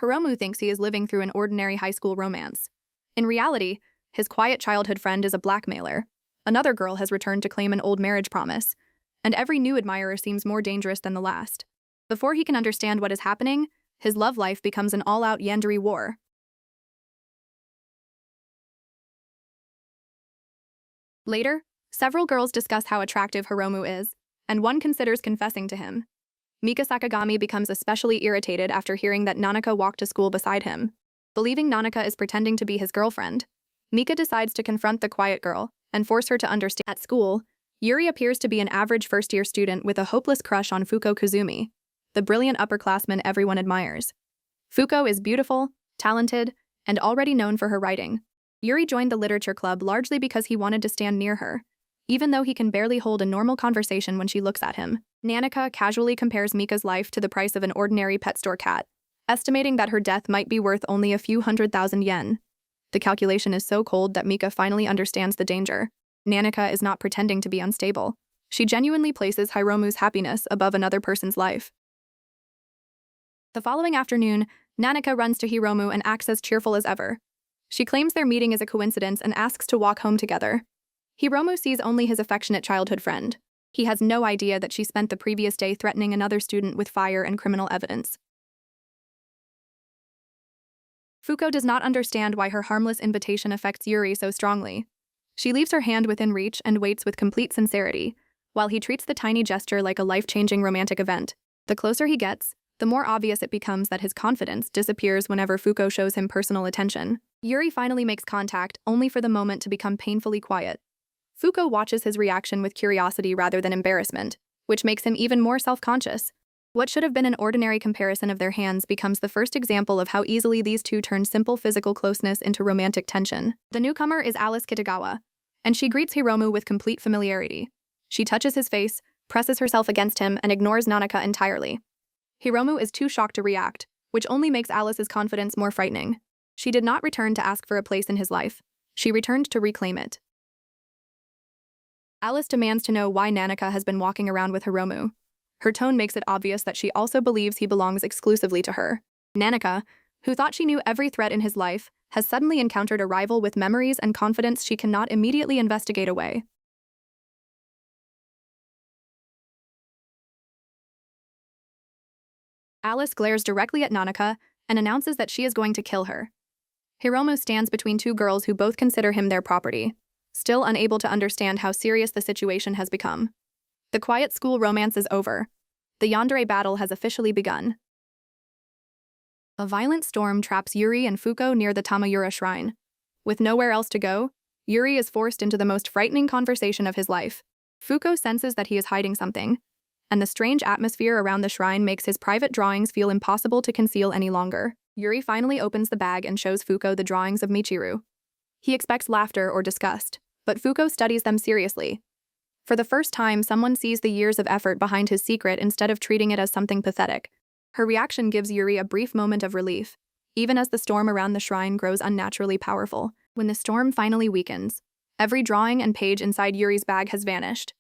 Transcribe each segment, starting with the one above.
Hiromu thinks he is living through an ordinary high school romance. In reality, his quiet childhood friend is a blackmailer. Another girl has returned to claim an old marriage promise, and every new admirer seems more dangerous than the last. Before he can understand what is happening, his love life becomes an all-out Yandere war. Later, several girls discuss how attractive Hiromu is, and one considers confessing to him. Mika Sakagami becomes especially irritated after hearing that Nanaka walked to school beside him. Believing Nanaka is pretending to be his girlfriend, Mika decides to confront the quiet girl and force her to understand. At school, Yuri appears to be an average first-year student with a hopeless crush on Fuko Kazumi, the brilliant upperclassman everyone admires. Fuko is beautiful, talented, and already known for her writing. Yuri joined the literature club largely because he wanted to stand near her, even though he can barely hold a normal conversation when she looks at him. Nanaka casually compares Mika's life to the price of an ordinary pet store cat, estimating that her death might be worth only a few 100,000 yen. The calculation is so cold that Mika finally understands the danger. Nanaka is not pretending to be unstable. She genuinely places Hiromu's happiness above another person's life. The following afternoon, Nanaka runs to Hiromu and acts as cheerful as ever. She claims their meeting is a coincidence and asks to walk home together. Hiromu sees only his affectionate childhood friend. He has no idea that she spent the previous day threatening another student with fire and criminal evidence. Fuko does not understand why her harmless invitation affects Yuri so strongly. She leaves her hand within reach and waits with complete sincerity, while he treats the tiny gesture like a life-changing romantic event. The closer he gets, the more obvious it becomes that his confidence disappears whenever Fuko shows him personal attention. Yuri finally makes contact, only for the moment to become painfully quiet. Fuko watches his reaction with curiosity rather than embarrassment, which makes him even more self-conscious. What should have been an ordinary comparison of their hands becomes the first example of how easily these two turn simple physical closeness into romantic tension. The newcomer is Alice Kitagawa, and she greets Hiromu with complete familiarity. She touches his face, presses herself against him, and ignores Nanaka entirely. Hiromu is too shocked to react, which only makes Alice's confidence more frightening. She did not return to ask for a place in his life. She returned to reclaim it. Alice demands to know why Nanaka has been walking around with Hiromu. Her tone makes it obvious that she also believes he belongs exclusively to her. Nanaka, who thought she knew every threat in his life, has suddenly encountered a rival with memories and confidence she cannot immediately investigate away. Alice glares directly at Nanaka and announces that she is going to kill her. Hiromu stands between two girls who both consider him their property, still unable to understand how serious the situation has become. The quiet school romance is over. The Yandere battle has officially begun. A violent storm traps Yuri and Fuko near the Tamayura shrine. With nowhere else to go, Yuri is forced into the most frightening conversation of his life. Fuko senses that he is hiding something, and the strange atmosphere around the shrine makes his private drawings feel impossible to conceal any longer. Yuri finally opens the bag and shows Fuko the drawings of Michiru. He expects laughter or disgust, but Fuko studies them seriously. For the first time, someone sees the years of effort behind his secret instead of treating it as something pathetic. Her reaction gives Yuri a brief moment of relief, even as the storm around the shrine grows unnaturally powerful. When the storm finally weakens, every drawing and page inside Yuri's bag has vanished.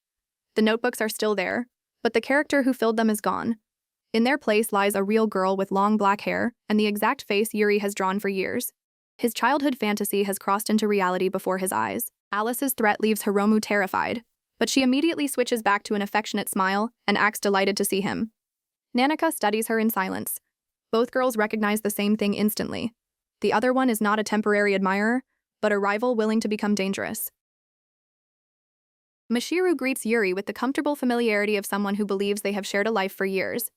The notebooks are still there, but the character who filled them is gone. In their place lies a real girl with long black hair and the exact face Yuri has drawn for years. His childhood fantasy has crossed into reality before his eyes. Alice's threat leaves Hiromu terrified, but she immediately switches back to an affectionate smile and acts delighted to see him. Nanaka studies her in silence. Both girls recognize the same thing instantly. The other one is not a temporary admirer, but a rival willing to become dangerous. Michiru greets Yuri with the comfortable familiarity of someone who believes they have shared a life for years.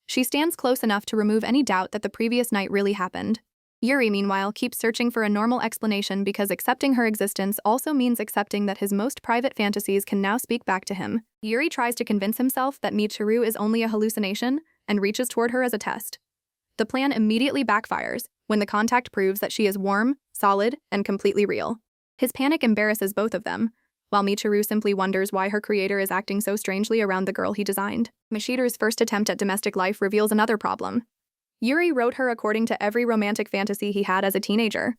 She stands close enough to remove any doubt that the previous night really happened. Yuri, meanwhile, keeps searching for a normal explanation because accepting her existence also means accepting that his most private fantasies can now speak back to him. Yuri tries to convince himself that Michiru is only a hallucination and reaches toward her as a test. The plan immediately backfires when the contact proves that she is warm, solid, and completely real. His panic embarrasses both of them, while Michiru simply wonders why her creator is acting so strangely around the girl he designed. Michiru's first attempt at domestic life reveals another problem. Yuri wrote her according to every romantic fantasy he had as a teenager.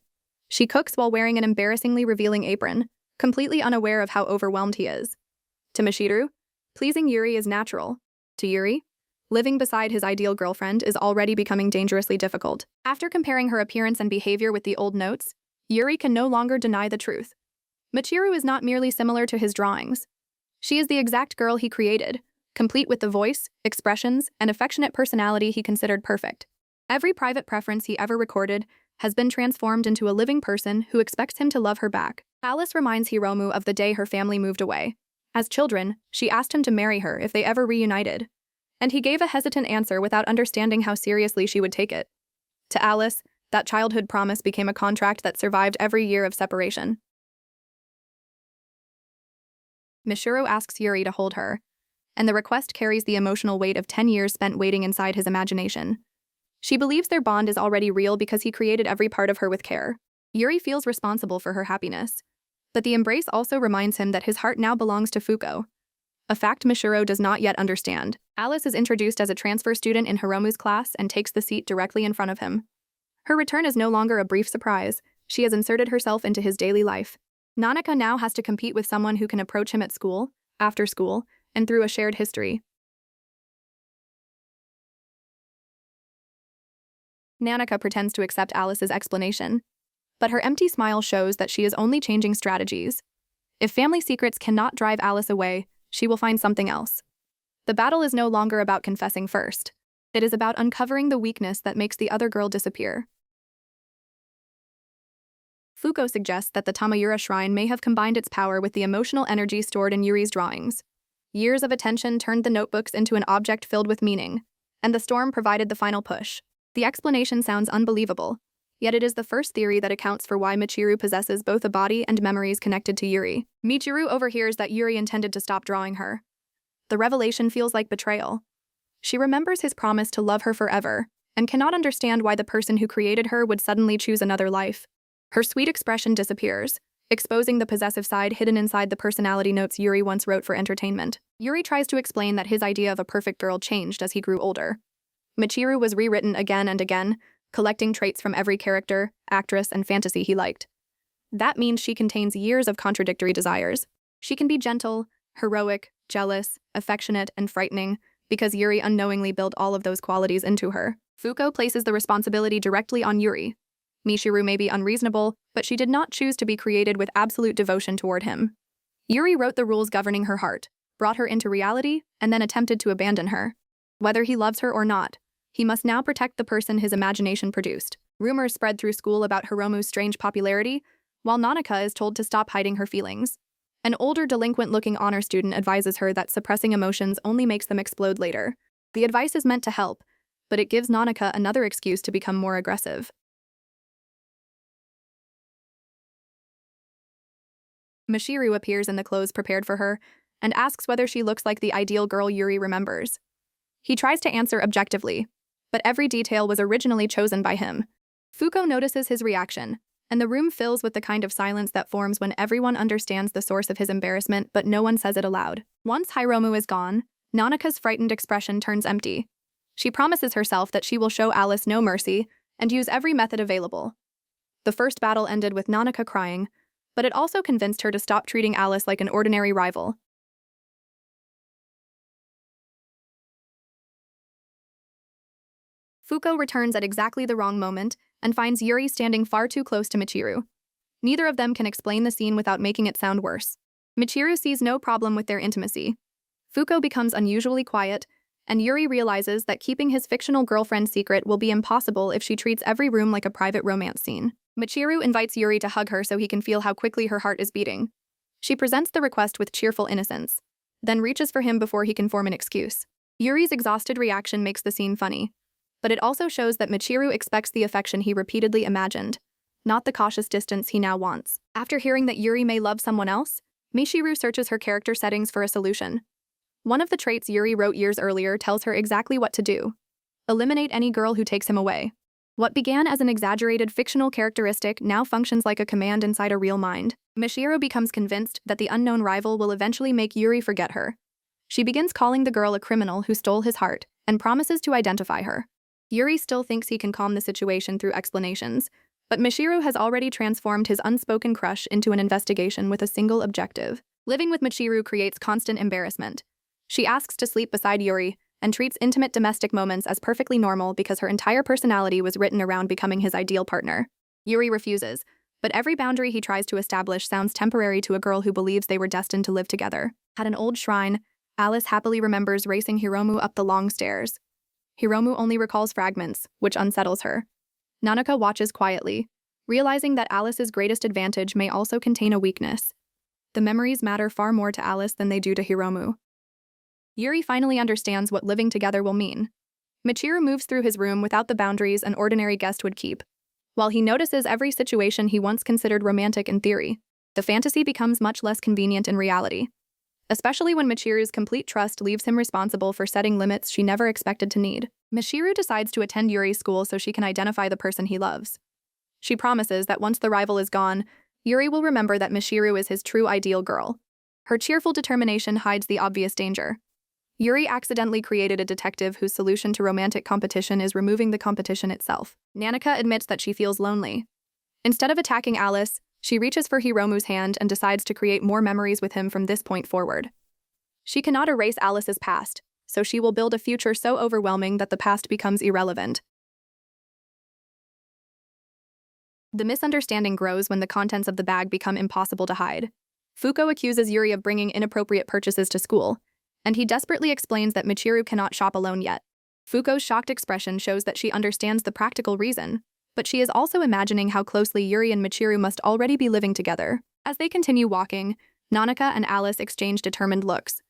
She cooks while wearing an embarrassingly revealing apron, completely unaware of how overwhelmed he is. To Michiru, pleasing Yuri is natural. To Yuri, Living beside his ideal girlfriend is already becoming dangerously difficult. After comparing her appearance and behavior with the old notes, Yuri can no longer deny the truth. Michiru is not merely similar to his drawings. She is the exact girl he created, complete with the voice, expressions, and affectionate personality he considered perfect. Every private preference he ever recorded has been transformed into a living person who expects him to love her back. Alice reminds Hiromu of the day her family moved away. As children, she asked him to marry her if they ever reunited, and he gave a hesitant answer without understanding how seriously she would take it. To Alice, that childhood promise became a contract that survived every year of separation. Michiru asks Yuri to hold her, and the request carries the emotional weight of 10 years spent waiting inside his imagination. She believes their bond is already real because he created every part of her with care. Yuri feels responsible for her happiness, but the embrace also reminds him that his heart now belongs to Fuko, a fact Michiru does not yet understand. Alice is introduced as a transfer student in Hiromu's class and takes the seat directly in front of him. Her return is no longer a brief surprise. She has inserted herself into his daily life. Nanaka now has to compete with someone who can approach him at school, after school, and through a shared history. Nanaka pretends to accept Alice's explanation, but her empty smile shows that she is only changing strategies. If family secrets cannot drive Alice away, she will find something else. The battle is no longer about confessing first. It is about uncovering the weakness that makes the other girl disappear. Fuko suggests that the Tamayura shrine may have combined its power with the emotional energy stored in Yuri's drawings. Years of attention turned the notebooks into an object filled with meaning, and the storm provided the final push. The explanation sounds unbelievable, yet it is the first theory that accounts for why Michiru possesses both a body and memories connected to Yuri. Michiru overhears that Yuri intended to stop drawing her. The revelation feels like betrayal. She remembers his promise to love her forever, and cannot understand why the person who created her would suddenly choose another life. Her sweet expression disappears, exposing the possessive side hidden inside the personality notes Yuri once wrote for entertainment. Yuri tries to explain that his idea of a perfect girl changed as he grew older. Michiru was rewritten again and again, collecting traits from every character, actress, and fantasy he liked. That means she contains years of contradictory desires. She can be gentle, heroic, jealous, affectionate, and frightening, because Yuri unknowingly built all of those qualities into her. Fuko places the responsibility directly on Yuri. Michiru may be unreasonable, but she did not choose to be created with absolute devotion toward him. Yuri wrote the rules governing her heart, brought her into reality, and then attempted to abandon her. Whether he loves her or not, he must now protect the person his imagination produced. Rumors spread through school about Hiromu's strange popularity, while Nanaka is told to stop hiding her feelings. An older delinquent-looking honor student advises her that suppressing emotions only makes them explode later. The advice is meant to help, but it gives Nanaka another excuse to become more aggressive. Michiru appears in the clothes prepared for her and asks whether she looks like the ideal girl Yuri remembers. He tries to answer objectively, but every detail was originally chosen by him. Fuko notices his reaction, and the room fills with the kind of silence that forms when everyone understands the source of his embarrassment but no one says it aloud. Once Hiromu is gone, Nanaka's frightened expression turns empty. She promises herself that she will show Alice no mercy and use every method available. The first battle ended with Nanaka crying, but it also convinced her to stop treating Alice like an ordinary rival. Fuko returns at exactly the wrong moment and finds Yuri standing far too close to Michiru. Neither of them can explain the scene without making it sound worse. Michiru sees no problem with their intimacy. Fuko becomes unusually quiet, and Yuri realizes that keeping his fictional girlfriend's secret will be impossible if she treats every room like a private romance scene. Michiru invites Yuri to hug her so he can feel how quickly her heart is beating. She presents the request with cheerful innocence, then reaches for him before he can form an excuse. Yuri's exhausted reaction makes the scene funny, but it also shows that Michiru expects the affection he repeatedly imagined, not the cautious distance he now wants. After hearing that Yuri may love someone else, Michiru searches her character settings for a solution. One of the traits Yuri wrote years earlier tells her exactly what to do: eliminate any girl who takes him away. What began as an exaggerated fictional characteristic now functions like a command inside a real mind. Michiru becomes convinced that the unknown rival will eventually make Yuri forget her. She begins calling the girl a criminal who stole his heart and promises to identify her. Yuri still thinks he can calm the situation through explanations, but Michiru has already transformed his unspoken crush into an investigation with a single objective. Living with Michiru creates constant embarrassment. She asks to sleep beside Yuri, and treats intimate domestic moments as perfectly normal because her entire personality was written around becoming his ideal partner. Yuri refuses, but every boundary he tries to establish sounds temporary to a girl who believes they were destined to live together. At an old shrine, Alice happily remembers racing Hiromu up the long stairs. Hiromu only recalls fragments, which unsettles her. Nanaka watches quietly, realizing that Alice's greatest advantage may also contain a weakness. The memories matter far more to Alice than they do to Hiromu. Yuri finally understands what living together will mean. Michiru moves through his room without the boundaries an ordinary guest would keep. While he notices every situation he once considered romantic in theory, the fantasy becomes much less convenient in reality. Especially when Michiru's complete trust leaves him responsible for setting limits she never expected to need. Michiru decides to attend Yuri's school so she can identify the person he loves. She promises that once the rival is gone, Yuri will remember that Michiru is his true ideal girl. Her cheerful determination hides the obvious danger. Yuri accidentally created a detective whose solution to romantic competition is removing the competition itself. Nanaka admits that she feels lonely. Instead of attacking Alice, she reaches for Hiromu's hand and decides to create more memories with him from this point forward. She cannot erase Alice's past, so she will build a future so overwhelming that the past becomes irrelevant. The misunderstanding grows when the contents of the bag become impossible to hide. Fuko accuses Yuri of bringing inappropriate purchases to school, and he desperately explains that Michiru cannot shop alone yet. Fuko's shocked expression shows that she understands the practical reason, but she is also imagining how closely Yuri and Michiru must already be living together. As they continue walking, Nanaka and Alice exchange determined looks.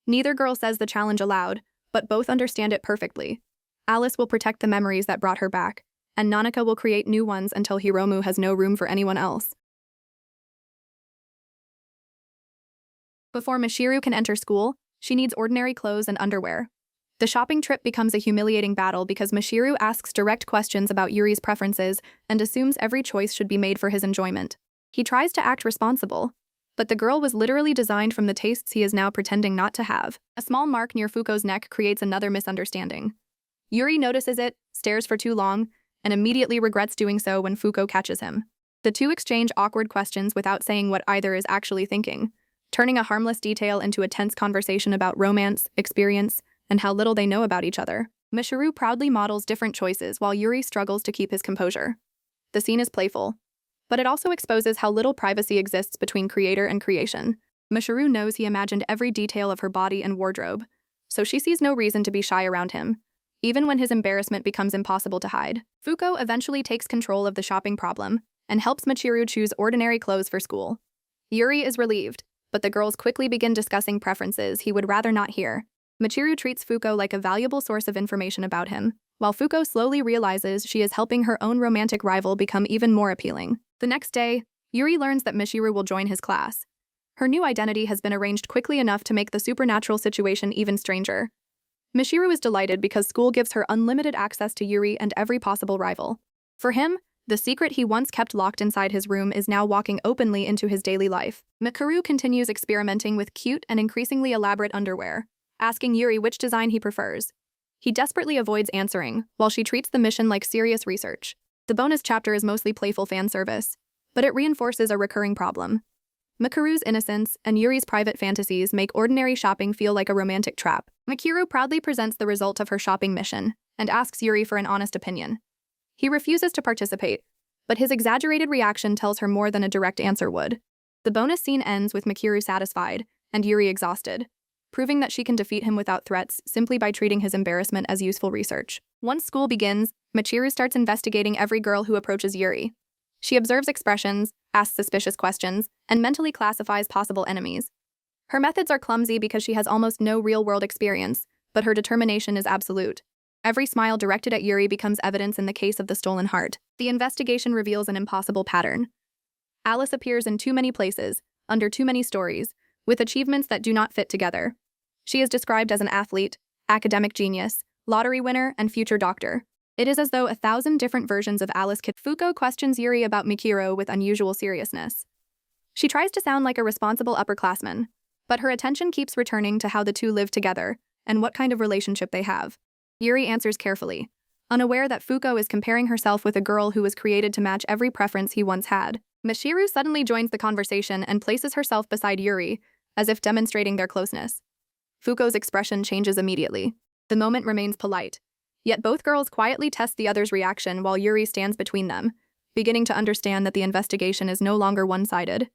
Neither girl says the challenge aloud, but both understand it perfectly. Alice will protect the memories that brought her back, and Nanaka will create new ones until Hiromu has no room for anyone else. Before Michiru can enter school, she needs ordinary clothes and underwear. The shopping trip becomes a humiliating battle because Michiru asks direct questions about Yuri's preferences and assumes every choice should be made for his enjoyment. He tries to act responsible, but the girl was literally designed from the tastes he is now pretending not to have. A small mark near Fuko's neck creates another misunderstanding. Yuri notices it, stares for too long, and immediately regrets doing so when Fuko catches him. The two exchange awkward questions without saying what either is actually thinking, turning a harmless detail into a tense conversation about romance, experience, and how little they know about each other. Michiru proudly models different choices while Yuri struggles to keep his composure. The scene is playful, but it also exposes how little privacy exists between creator and creation. Michiru knows he imagined every detail of her body and wardrobe, so she sees no reason to be shy around him, even when his embarrassment becomes impossible to hide. Fuko eventually takes control of the shopping problem and helps Michiru choose ordinary clothes for school. Yuri is relieved, but the girls quickly begin discussing preferences he would rather not hear. Michiru treats Fuko like a valuable source of information about him, while Fuko slowly realizes she is helping her own romantic rival become even more appealing. The next day, Yuri learns that Michiru will join his class. Her new identity has been arranged quickly enough to make the supernatural situation even stranger. Michiru is delighted because school gives her unlimited access to Yuri and every possible rival. For him, the secret he once kept locked inside his room is now walking openly into his daily life. Michiru continues experimenting with cute and increasingly elaborate underwear, asking Yuri which design he prefers. He desperately avoids answering, while she treats the mission like serious research. The bonus chapter is mostly playful fan service, but it reinforces a recurring problem. Michiru's innocence and Yuri's private fantasies make ordinary shopping feel like a romantic trap. Michiru proudly presents the result of her shopping mission and asks Yuri for an honest opinion. He refuses to participate, but his exaggerated reaction tells her more than a direct answer would. The bonus scene ends with Michiru satisfied and Yuri exhausted, proving that she can defeat him without threats simply by treating his embarrassment as useful research. Once school begins, Michiru starts investigating every girl who approaches Yuri. She observes expressions, asks suspicious questions, and mentally classifies possible enemies. Her methods are clumsy because she has almost no real-world experience, but her determination is absolute. Every smile directed at Yuri becomes evidence in the case of the stolen heart. The investigation reveals an impossible pattern. Alice appears in too many places, under too many stories, with achievements that do not fit together. She is described as an athlete, academic genius, lottery winner, and future doctor. It is as though 1,000 different versions of Alice Kit. Fuko questions Yuri about Michiru with unusual seriousness. She tries to sound like a responsible upperclassman, but her attention keeps returning to how the two live together and what kind of relationship they have. Yuri answers carefully, unaware that Fuko is comparing herself with a girl who was created to match every preference he once had. Michiru suddenly joins the conversation and places herself beside Yuri, as if demonstrating their closeness. Fuko's expression changes immediately. The moment remains polite. Yet both girls quietly test the other's reaction while Yuri stands between them, beginning to understand that the investigation is no longer one-sided.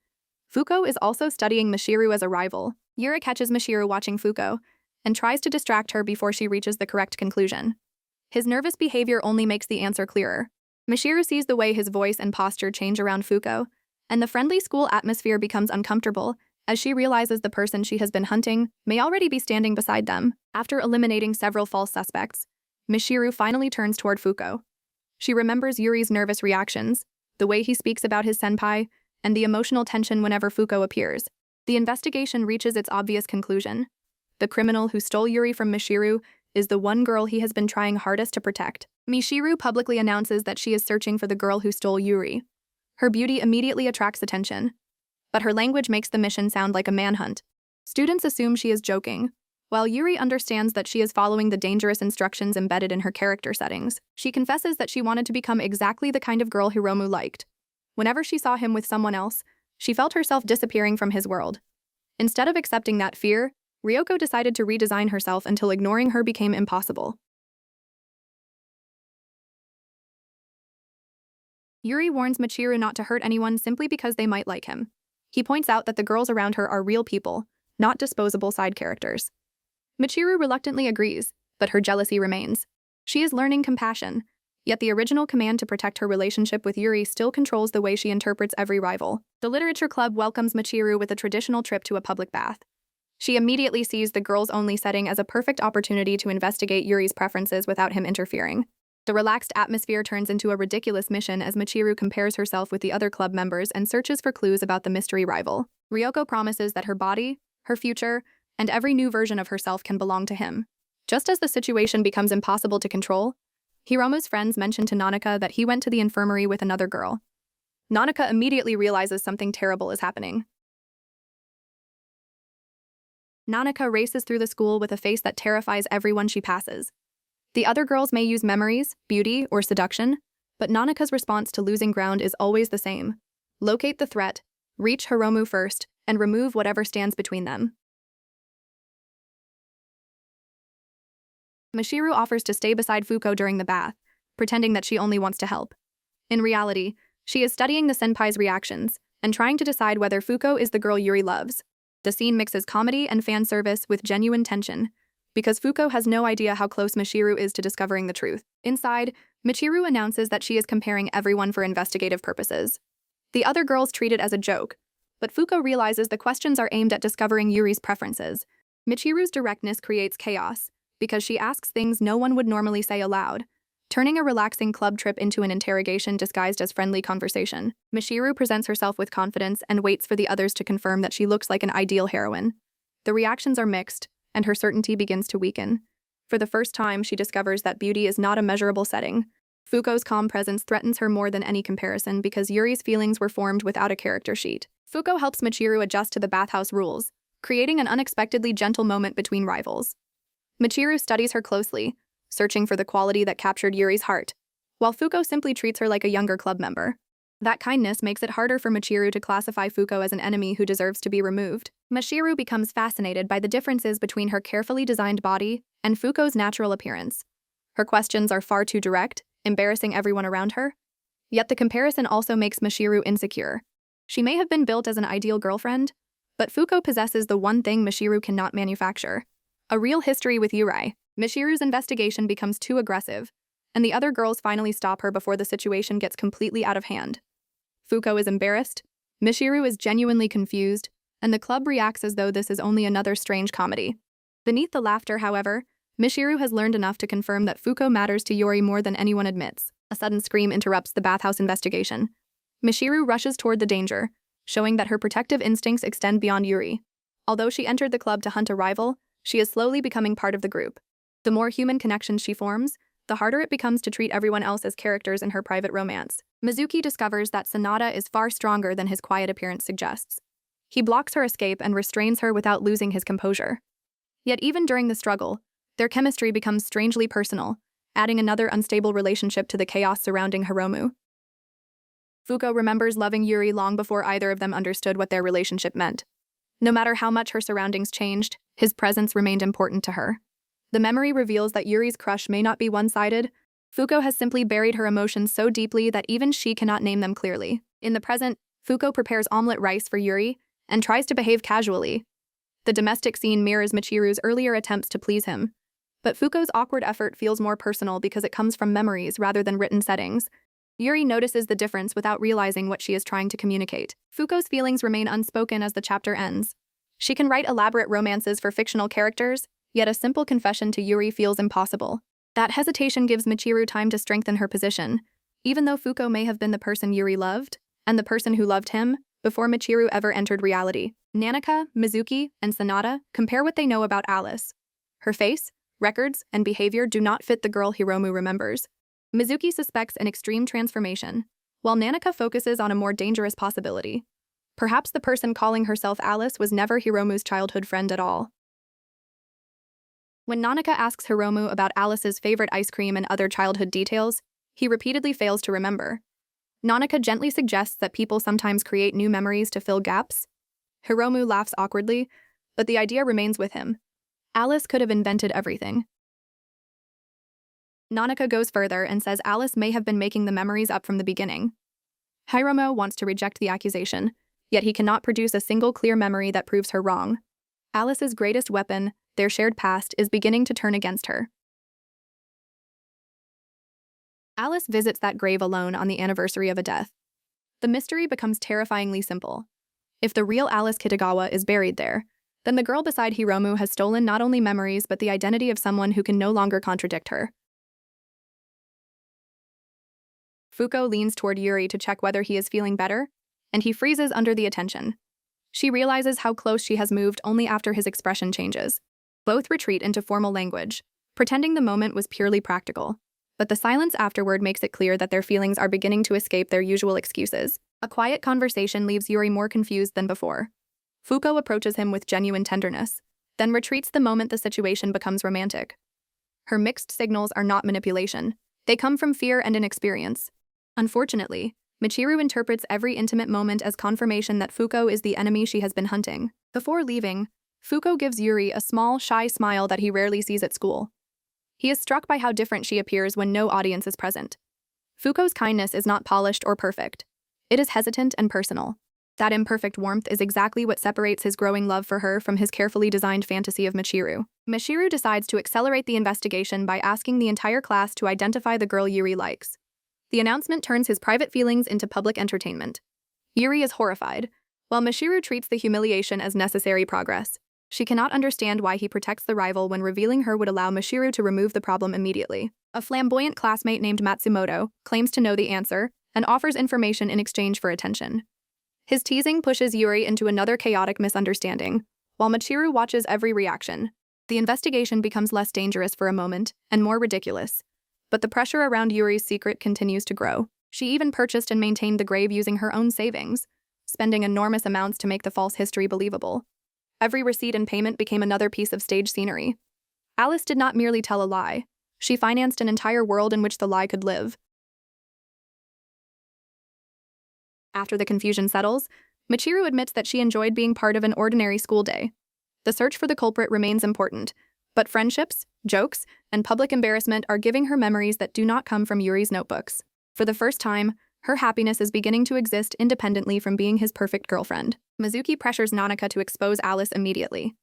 Fuko is also studying Michiru as a rival. Yuri catches Michiru watching Fuko and tries to distract her before she reaches the correct conclusion. His nervous behavior only makes the answer clearer. Michiru sees the way his voice and posture change around Fuko, and the friendly school atmosphere becomes uncomfortable as she realizes the person she has been hunting may already be standing beside them. After eliminating several false suspects, Michiru finally turns toward Fuko. She remembers Yuri's nervous reactions, the way he speaks about his senpai, and the emotional tension whenever Fuko appears. The investigation reaches its obvious conclusion. The criminal who stole Yuri from Michiru is the one girl he has been trying hardest to protect. Michiru publicly announces that she is searching for the girl who stole Yuri. Her beauty immediately attracts attention, but her language makes the mission sound like a manhunt. Students assume she is joking, while Yuri understands that she is following the dangerous instructions embedded in her character settings. She confesses that she wanted to become exactly the kind of girl Hiromu liked. Whenever she saw him with someone else, she felt herself disappearing from his world. Instead of accepting that fear, Ryoko decided to redesign herself until ignoring her became impossible. Yuri warns Michiru not to hurt anyone simply because they might like him. He points out that the girls around her are real people, not disposable side characters. Michiru reluctantly agrees, but her jealousy remains. She is learning compassion, yet the original command to protect her relationship with Yuri still controls the way she interprets every rival. The literature club welcomes Michiru with a traditional trip to a public bath. She immediately sees the girls-only setting as a perfect opportunity to investigate Yuri's preferences without him interfering. The relaxed atmosphere turns into a ridiculous mission as Michiru compares herself with the other club members and searches for clues about the mystery rival. Ryoko promises that her body, her future, and every new version of herself can belong to him. Just as the situation becomes impossible to control, Hiromu's friends mention to Nanaka that he went to the infirmary with another girl. Nanaka immediately realizes something terrible is happening. Nanaka races through the school with a face that terrifies everyone she passes. The other girls may use memories, beauty, or seduction, but Nanaka's response to losing ground is always the same. Locate the threat, reach Hiromu first, and remove whatever stands between them. Michiru offers to stay beside Fuko during the bath, pretending that she only wants to help. In reality, she is studying the senpai's reactions and trying to decide whether Fuko is the girl Yuri loves. The scene mixes comedy and fan service with genuine tension, because Fuko has no idea how close Michiru is to discovering the truth. Inside, Michiru announces that she is comparing everyone for investigative purposes. The other girls treat it as a joke, but Fuko realizes the questions are aimed at discovering Yuri's preferences. Michiru's directness creates chaos, because she asks things no one would normally say aloud, turning a relaxing club trip into an interrogation disguised as friendly conversation. Michiru presents herself with confidence and waits for the others to confirm that she looks like an ideal heroine. The reactions are mixed, and her certainty begins to weaken. For the first time, she discovers that beauty is not a measurable setting. Fuko's calm presence threatens her more than any comparison because Yuri's feelings were formed without a character sheet. Fuko helps Michiru adjust to the bathhouse rules, creating an unexpectedly gentle moment between rivals. Michiru studies her closely, searching for the quality that captured Yuri's heart, while Fuko simply treats her like a younger club member. That kindness makes it harder for Michiru to classify Fuko as an enemy who deserves to be removed. Michiru becomes fascinated by the differences between her carefully designed body and Fuko's natural appearance. Her questions are far too direct, embarrassing everyone around her. Yet the comparison also makes Michiru insecure. She may have been built as an ideal girlfriend, but Fuko possesses the one thing Michiru cannot manufacture: a real history with Yuri. Michiru's investigation becomes too aggressive, and the other girls finally stop her before the situation gets completely out of hand. Fuko is embarrassed, Michiru is genuinely confused, and the club reacts as though this is only another strange comedy. Beneath the laughter, however, Michiru has learned enough to confirm that Fuko matters to Yuri more than anyone admits. A sudden scream interrupts the bathhouse investigation. Michiru rushes toward the danger, showing that her protective instincts extend beyond Yuri. Although she entered the club to hunt a rival, she is slowly becoming part of the group. The more human connections she forms, the harder it becomes to treat everyone else as characters in her private romance. Mizuki discovers that Sanada is far stronger than his quiet appearance suggests. He blocks her escape and restrains her without losing his composure. Yet even during the struggle, their chemistry becomes strangely personal, adding another unstable relationship to the chaos surrounding Hiromu. Fuko remembers loving Yuri long before either of them understood what their relationship meant. No matter how much her surroundings changed, his presence remained important to her. The memory reveals that Yuri's crush may not be one-sided. Fuko has simply buried her emotions so deeply that even she cannot name them clearly. In the present, Fuko prepares omelette rice for Yuri and tries to behave casually. The domestic scene mirrors Michiru's earlier attempts to please him. But Fuko's awkward effort feels more personal because it comes from memories rather than written settings. Yuri notices the difference without realizing what she is trying to communicate. Fuko's feelings remain unspoken as the chapter ends. She can write elaborate romances for fictional characters, yet a simple confession to Yuri feels impossible. That hesitation gives Michiru time to strengthen her position, even though Fuko may have been the person Yuri loved, and the person who loved him, before Michiru ever entered reality. Nanaka, Mizuki, and Sanada compare what they know about Alice. Her face, records, and behavior do not fit the girl Hiromu remembers. Mizuki suspects an extreme transformation, while Nanaka focuses on a more dangerous possibility. Perhaps the person calling herself Alice was never Hiromu's childhood friend at all. When Nanaka asks Hiromu about Alice's favorite ice cream and other childhood details, he repeatedly fails to remember. Nanaka gently suggests that people sometimes create new memories to fill gaps. Hiromu laughs awkwardly, but the idea remains with him. Alice could have invented everything. Nanaka goes further and says Alice may have been making the memories up from the beginning. Hiromu wants to reject the accusation, yet he cannot produce a single clear memory that proves her wrong. Alice's greatest weapon, their shared past, is beginning to turn against her. Alice visits that grave alone on the anniversary of a death. The mystery becomes terrifyingly simple. If the real Alice Kitagawa is buried there, then the girl beside Hiromu has stolen not only memories but the identity of someone who can no longer contradict her. Fuko leans toward Yuri to check whether he is feeling better, and he freezes under the attention. She realizes how close she has moved only after his expression changes. Both retreat into formal language, pretending the moment was purely practical. But the silence afterward makes it clear that their feelings are beginning to escape their usual excuses. A quiet conversation leaves Yuri more confused than before. Fuko approaches him with genuine tenderness, then retreats the moment the situation becomes romantic. Her mixed signals are not manipulation. They come from fear and inexperience. Unfortunately, Michiru interprets every intimate moment as confirmation that Fuko is the enemy she has been hunting. Before leaving, Fuko gives Yuri a small, shy smile that he rarely sees at school. He is struck by how different she appears when no audience is present. Fuko's kindness is not polished or perfect. It is hesitant and personal. That imperfect warmth is exactly what separates his growing love for her from his carefully designed fantasy of Michiru. Michiru decides to accelerate the investigation by asking the entire class to identify the girl Yuri likes. The announcement turns his private feelings into public entertainment. Yuri is horrified, while Michiru treats the humiliation as necessary progress. She cannot understand why he protects the rival when revealing her would allow Michiru to remove the problem immediately. A flamboyant classmate named Matsumoto claims to know the answer and offers information in exchange for attention. His teasing pushes Yuri into another chaotic misunderstanding, while Michiru watches every reaction. The investigation becomes less dangerous for a moment and more ridiculous. But the pressure around Yuri's secret continues to grow. She even purchased and maintained the grave using her own savings, spending enormous amounts to make the false history believable. Every receipt and payment became another piece of stage scenery. Alice did not merely tell a lie. She financed an entire world in which the lie could live. After the confusion settles, Michiru admits that she enjoyed being part of an ordinary school day. The search for the culprit remains important, but friendships, jokes, and public embarrassment are giving her memories that do not come from Yuri's notebooks. For the first time, her happiness is beginning to exist independently from being his perfect girlfriend. Mizuki pressures Nanaka to expose Alice immediately.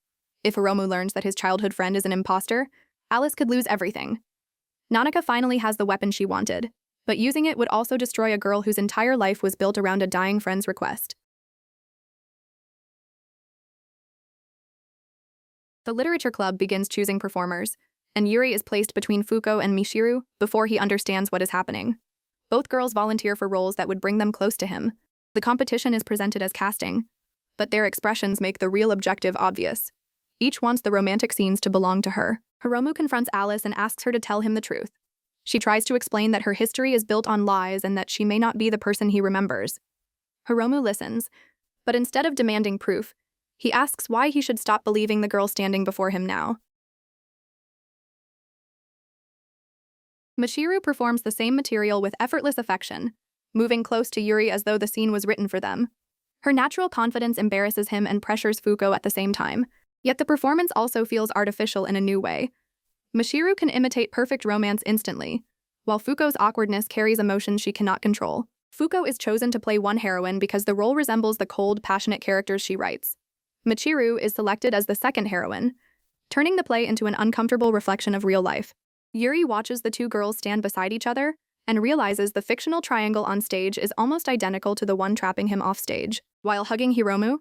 If Hiromu learns that his childhood friend is an imposter, Alice could lose everything. Nanaka finally has the weapon she wanted, but using it would also destroy a girl whose entire life was built around a dying friend's request. The literature club begins choosing performers, and Yuri is placed between Fuko and Michiru before he understands what is happening. Both girls volunteer for roles that would bring them close to him. The competition is presented as casting, but their expressions make the real objective obvious. Each wants the romantic scenes to belong to her. Hiromu confronts Alice and asks her to tell him the truth. She tries to explain that her history is built on lies and that she may not be the person he remembers. Hiromu listens, but instead of demanding proof, he asks why he should stop believing the girl standing before him now. Michiru performs the same material with effortless affection, moving close to Yuri as though the scene was written for them. Her natural confidence embarrasses him and pressures Fuko at the same time, yet the performance also feels artificial in a new way. Michiru can imitate perfect romance instantly, while Fuko's awkwardness carries emotions she cannot control. Fuko is chosen to play one heroine because the role resembles the cold, passionate characters she writes. Michiru is selected as the second heroine, turning the play into an uncomfortable reflection of real life. Yuri watches the two girls stand beside each other and realizes the fictional triangle on stage is almost identical to the one trapping him off stage. While hugging Hiromu,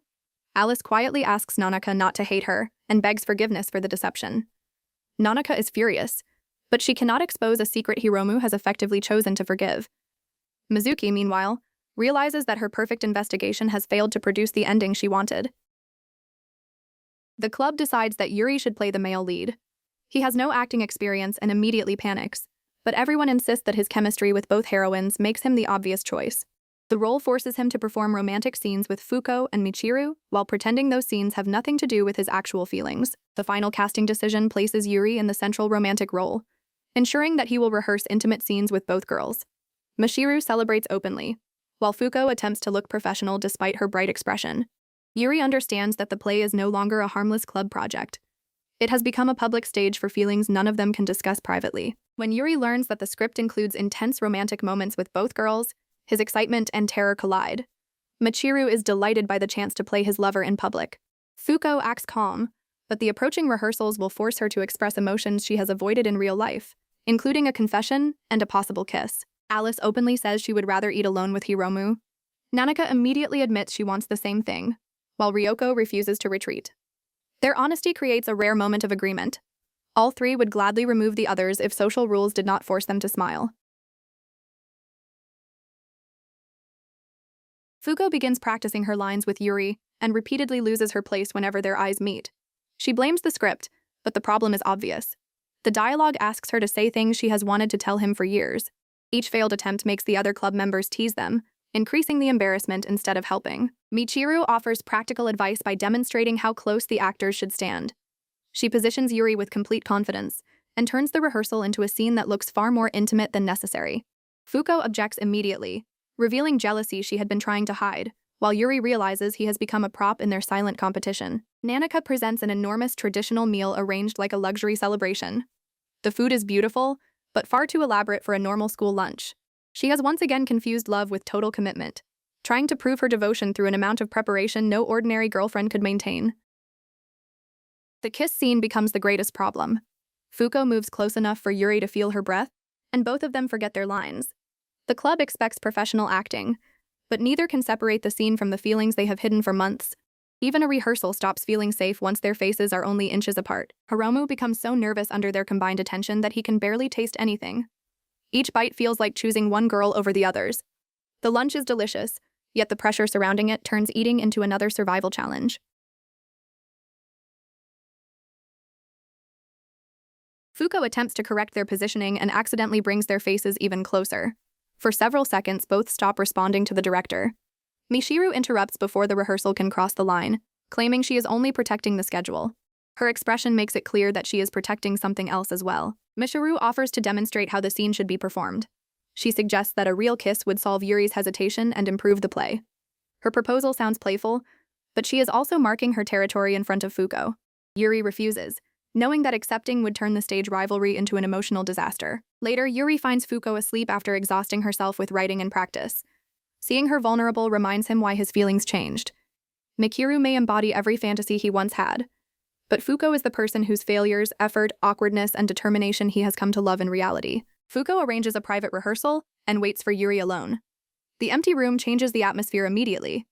Alice quietly asks Nanaka not to hate her and begs forgiveness for the deception. Nanaka is furious, but she cannot expose a secret Hiromu has effectively chosen to forgive. Mizuki, meanwhile, realizes that her perfect investigation has failed to produce the ending she wanted. The club decides that Yuri should play the male lead. He has no acting experience and immediately panics, but everyone insists that his chemistry with both heroines makes him the obvious choice. The role forces him to perform romantic scenes with Fuko and Michiru while pretending those scenes have nothing to do with his actual feelings. The final casting decision places Yuri in the central romantic role, ensuring that he will rehearse intimate scenes with both girls. Michiru celebrates openly, while Fuko attempts to look professional despite her bright expression. Yuri understands that the play is no longer a harmless club project. It has become a public stage for feelings none of them can discuss privately. When Yuri learns that the script includes intense romantic moments with both girls, his excitement and terror collide. Michiru is delighted by the chance to play his lover in public. Fuko acts calm, but the approaching rehearsals will force her to express emotions she has avoided in real life, including a confession and a possible kiss. Alice openly says she would rather eat alone with Hiromu. Nanaka immediately admits she wants the same thing, while Ryoko refuses to retreat. Their honesty creates a rare moment of agreement. All three would gladly remove the others if social rules did not force them to smile. Fuko begins practicing her lines with Yuri and repeatedly loses her place whenever their eyes meet. She blames the script, but the problem is obvious. The dialogue asks her to say things she has wanted to tell him for years. Each failed attempt makes the other club members tease them, increasing the embarrassment instead of helping. Michiru offers practical advice by demonstrating how close the actors should stand. She positions Yuri with complete confidence and turns the rehearsal into a scene that looks far more intimate than necessary. Fuko objects immediately, revealing jealousy she had been trying to hide, while Yuri realizes he has become a prop in their silent competition. Nanaka presents an enormous traditional meal arranged like a luxury celebration. The food is beautiful, but far too elaborate for a normal school lunch. She has once again confused love with total commitment, trying to prove her devotion through an amount of preparation no ordinary girlfriend could maintain. The kiss scene becomes the greatest problem. Fuko moves close enough for Yuri to feel her breath, and both of them forget their lines. The club expects professional acting, but neither can separate the scene from the feelings they have hidden for months. Even a rehearsal stops feeling safe once their faces are only inches apart. Hiromu becomes so nervous under their combined attention that he can barely taste anything. Each bite feels like choosing one girl over the others. The lunch is delicious, yet the pressure surrounding it turns eating into another survival challenge. Fuko attempts to correct their positioning and accidentally brings their faces even closer. For several seconds, both stop responding to the director. Michiru interrupts before the rehearsal can cross the line, claiming she is only protecting the schedule. Her expression makes it clear that she is protecting something else as well. Michiru offers to demonstrate how the scene should be performed. She suggests that a real kiss would solve Yuri's hesitation and improve the play. Her proposal sounds playful, but she is also marking her territory in front of Fuko. Yuri refuses, knowing that accepting would turn the stage rivalry into an emotional disaster. Later, Yuri finds Fuko asleep after exhausting herself with writing and practice. Seeing her vulnerable reminds him why his feelings changed. Michiru may embody every fantasy he once had, but Fuko is the person whose failures, effort, awkwardness, and determination he has come to love in reality. Fuko arranges a private rehearsal and waits for Yuri alone. The empty room changes the atmosphere immediately.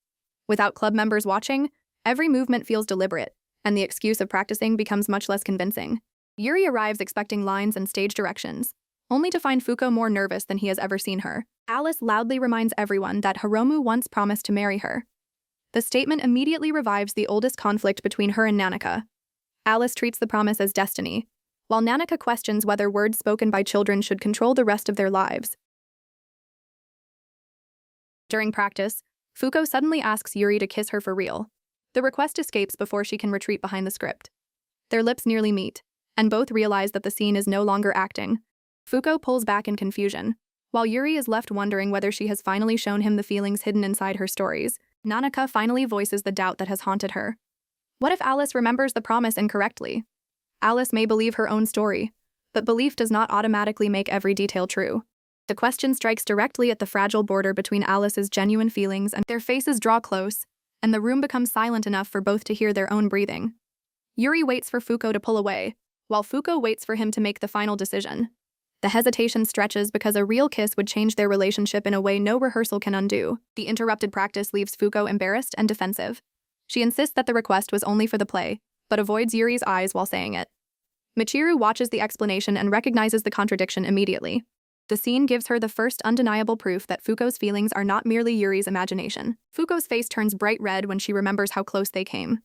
Without club members watching, every movement feels deliberate, and the excuse of practicing becomes much less convincing. Yuri arrives expecting lines and stage directions, only to find Fuko more nervous than he has ever seen her. Alice loudly reminds everyone that Hiromu once promised to marry her. The statement immediately revives the oldest conflict between her and Nanaka. Alice treats the promise as destiny, while Nanaka questions whether words spoken by children should control the rest of their lives. During practice, Fuko suddenly asks Yuri to kiss her for real. The request escapes before she can retreat behind the script. Their lips nearly meet, and both realize that the scene is no longer acting. Fuko pulls back in confusion, while Yuri is left wondering whether she has finally shown him the feelings hidden inside her stories. Nanaka finally voices the doubt that has haunted her. What if Alice remembers the promise incorrectly? Alice may believe her own story, But belief does not automatically make every detail true. The question strikes directly at the fragile border between Alice's genuine feelings and their faces draw close, and the room becomes silent enough for both to hear their own breathing. Yuri waits for Fuko to pull away, while Fuko waits for him to make the final decision. The hesitation stretches because a real kiss would change their relationship in a way no rehearsal can undo. The interrupted practice leaves Fuko embarrassed and defensive. She insists that the request was only for the play, but avoids Yuri's eyes while saying it. Michiru watches the explanation and recognizes the contradiction immediately. The scene gives her the first undeniable proof that Fuko's feelings are not merely Yuri's imagination. Fuko's face turns bright red when she remembers how close they came.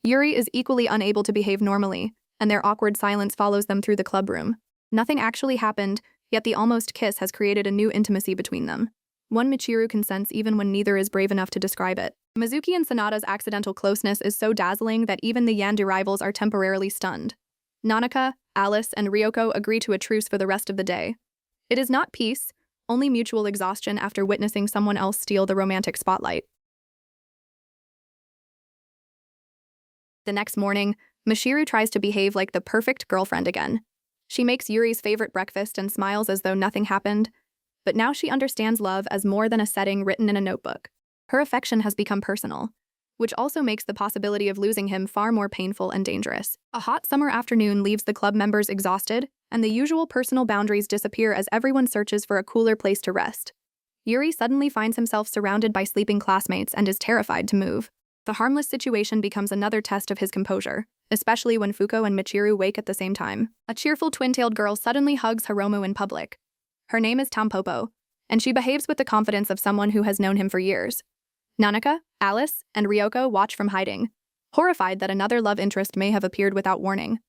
Yuri is equally unable to behave normally, and their awkward silence follows them through the clubroom. Nothing actually happened, yet the almost kiss has created a new intimacy between them. One Michiru can sense even when neither is brave enough to describe it. Mizuki and Sanada's accidental closeness is so dazzling that even the Yandere rivals are temporarily stunned. Nanaka, Alice, and Ryoko agree to a truce for the rest of the day. It is not peace, only mutual exhaustion after witnessing someone else steal the romantic spotlight. The next morning, Michiru tries to behave like the perfect girlfriend again. She makes Yuri's favorite breakfast and smiles as though nothing happened, but now she understands love as more than a setting written in a notebook. Her affection has become personal, which also makes the possibility of losing him far more painful and dangerous. A hot summer afternoon leaves the club members exhausted, and the usual personal boundaries disappear as everyone searches for a cooler place to rest. Yuri suddenly finds himself surrounded by sleeping classmates and is terrified to move. The harmless situation becomes another test of his composure, especially when Fuko and Michiru wake at the same time. A cheerful twin-tailed girl suddenly hugs Hiromu in public. Her name is Tampopo, and she behaves with the confidence of someone who has known him for years. Nanaka, Alice, and Ryoko watch from hiding, horrified that another love interest may have appeared without warning.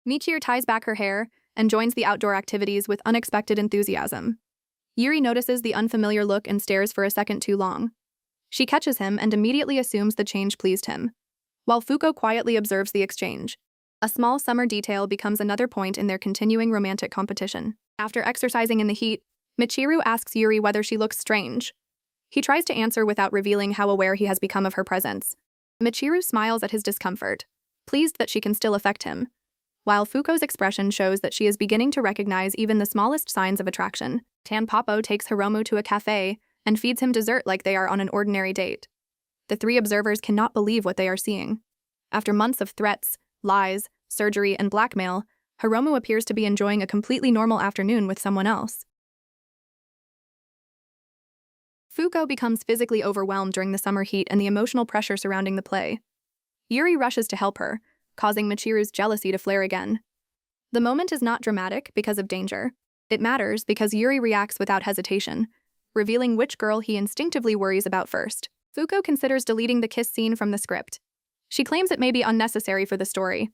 Michiru ties back her hair and joins the outdoor activities with unexpected enthusiasm. Yuri notices the unfamiliar look and stares for a second too long. She catches him and immediately assumes the change pleased him, while Fuko quietly observes the exchange. A small summer detail becomes another point in their continuing romantic competition. After exercising in the heat, Michiru asks Yuri whether she looks strange. He tries to answer without revealing how aware he has become of her presence. Michiru smiles at his discomfort, pleased that she can still affect him, while Fuko's expression shows that she is beginning to recognize even the smallest signs of attraction. Tanpapo takes Hiromu to a cafe and feeds him dessert like they are on an ordinary date. The three observers cannot believe what they are seeing. After months of threats, lies, surgery, and blackmail, Hiromu appears to be enjoying a completely normal afternoon with someone else. Fuko becomes physically overwhelmed during the summer heat and the emotional pressure surrounding the play. Yuri rushes to help her, causing Michiru's jealousy to flare again. The moment is not dramatic because of danger. It matters because Yuri reacts without hesitation, revealing which girl he instinctively worries about first. Fuko considers deleting the kiss scene from the script. She claims it may be unnecessary for the story,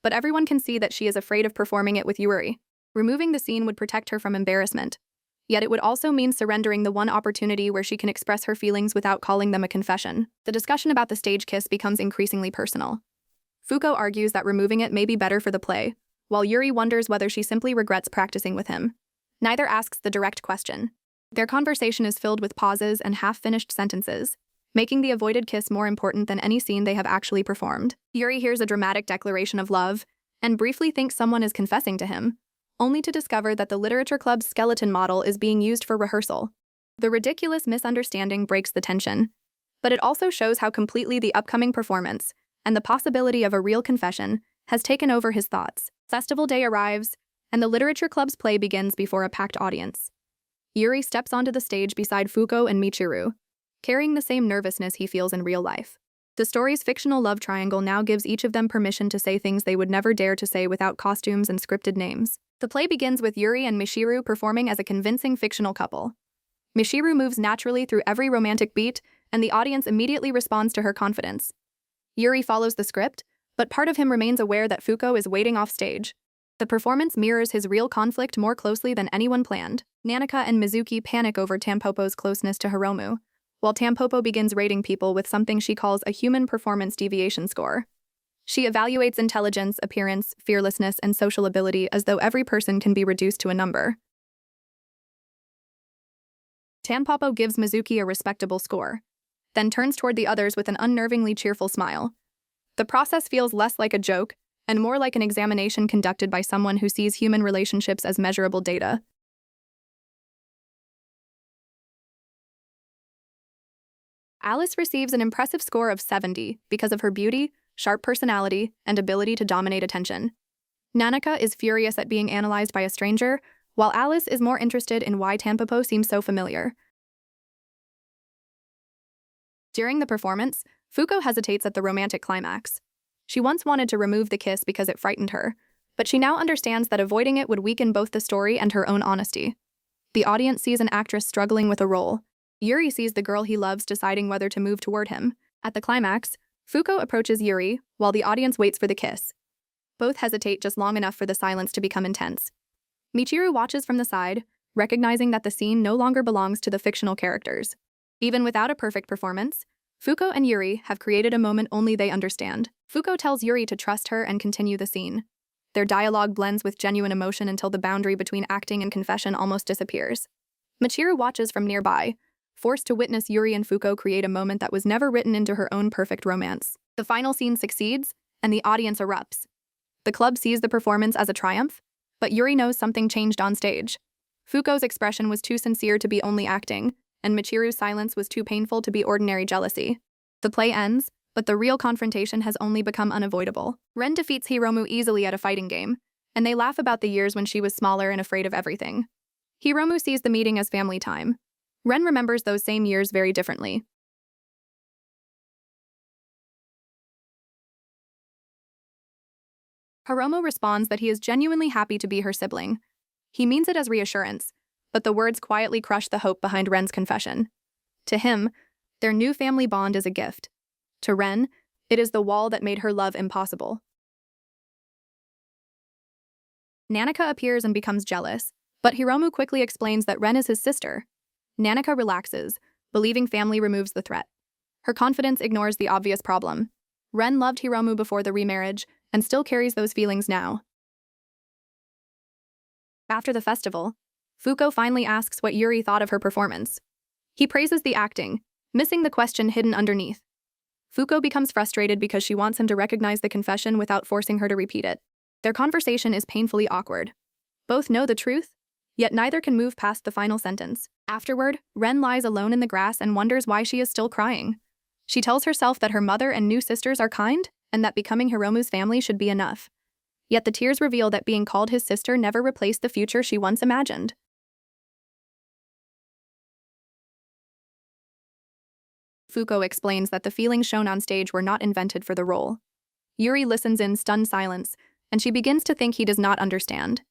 but everyone can see that she is afraid of performing it with Yuri. Removing the scene would protect her from embarrassment, yet it would also mean surrendering the one opportunity where she can express her feelings without calling them a confession. The discussion about the stage kiss becomes increasingly personal. Fuko argues that removing it may be better for the play, while Yuri wonders whether she simply regrets practicing with him. Neither asks the direct question. Their conversation is filled with pauses and half-finished sentences, making the avoided kiss more important than any scene they have actually performed. Yuri hears a dramatic declaration of love and briefly thinks someone is confessing to him, only to discover that the literature club's skeleton model is being used for rehearsal. The ridiculous misunderstanding breaks the tension, but it also shows how completely the upcoming performance and the possibility of a real confession has taken over his thoughts. Festival day arrives, and the literature club's play begins before a packed audience. Yuri steps onto the stage beside Fuko and Michiru, carrying the same nervousness he feels in real life. The story's fictional love triangle now gives each of them permission to say things they would never dare to say without costumes and scripted names. The play begins with Yuri and Michiru performing as a convincing fictional couple. Michiru moves naturally through every romantic beat, and the audience immediately responds to her confidence. Yuri follows the script, but part of him remains aware that Fuko is waiting off stage. The performance mirrors his real conflict more closely than anyone planned. Nanaka and Mizuki panic over Tampopo's closeness to Hiromu, while Tampopo begins rating people with something she calls a human performance deviation score. She evaluates intelligence, appearance, fearlessness, and social ability as though every person can be reduced to a number. Tampopo gives Mizuki a respectable score, then turns toward the others with an unnervingly cheerful smile. The process feels less like a joke and more like an examination conducted by someone who sees human relationships as measurable data. Alice receives an impressive score of 70 because of her beauty, sharp personality, and ability to dominate attention. Nanika is furious at being analyzed by a stranger, while Alice is more interested in why Tampopo seems so familiar. During the performance, Fuko hesitates at the romantic climax. She once wanted to remove the kiss because it frightened her, but she now understands that avoiding it would weaken both the story and her own honesty. The audience sees an actress struggling with a role. Yuri sees the girl he loves deciding whether to move toward him. At the climax, Fuko approaches Yuri, while the audience waits for the kiss. Both hesitate just long enough for the silence to become intense. Michiru watches from the side, recognizing that the scene no longer belongs to the fictional characters. Even without a perfect performance, Fuko and Yuri have created a moment only they understand. Fuko tells Yuri to trust her and continue the scene. Their dialogue blends with genuine emotion until the boundary between acting and confession almost disappears. Michiru watches from nearby, forced to witness Yuri and Fuko create a moment that was never written into her own perfect romance. The final scene succeeds, and the audience erupts. The club sees the performance as a triumph, but Yuri knows something changed on stage. Fuko's expression was too sincere to be only acting, and Michiru's silence was too painful to be ordinary jealousy. The play ends, but the real confrontation has only become unavoidable. Ren defeats Hiromu easily at a fighting game, and they laugh about the years when she was smaller and afraid of everything. Hiromu sees the meeting as family time. Ren remembers those same years very differently. Hiromu responds that he is genuinely happy to be her sibling. He means it as reassurance, but the words quietly crush the hope behind Ren's confession. To him, their new family bond is a gift. To Ren, it is the wall that made her love impossible. Nanika appears and becomes jealous, but Hiromu quickly explains that Ren is his sister. Nanika relaxes, believing family removes the threat. Her confidence ignores the obvious problem. Ren loved Hiromu before the remarriage, and still carries those feelings now. After the festival, Fuko finally asks what Yuri thought of her performance. He praises the acting, missing the question hidden underneath. Fuko becomes frustrated because she wants him to recognize the confession without forcing her to repeat it. Their conversation is painfully awkward. Both know the truth, yet neither can move past the final sentence. Afterward, Ren lies alone in the grass and wonders why she is still crying. She tells herself that her mother and new sisters are kind, and that becoming Hiromu's family should be enough. Yet the tears reveal that being called his sister never replaced the future she once imagined. Fuko explains that the feelings shown on stage were not invented for the role. Yuri listens in stunned silence, and she begins to think he does not understand.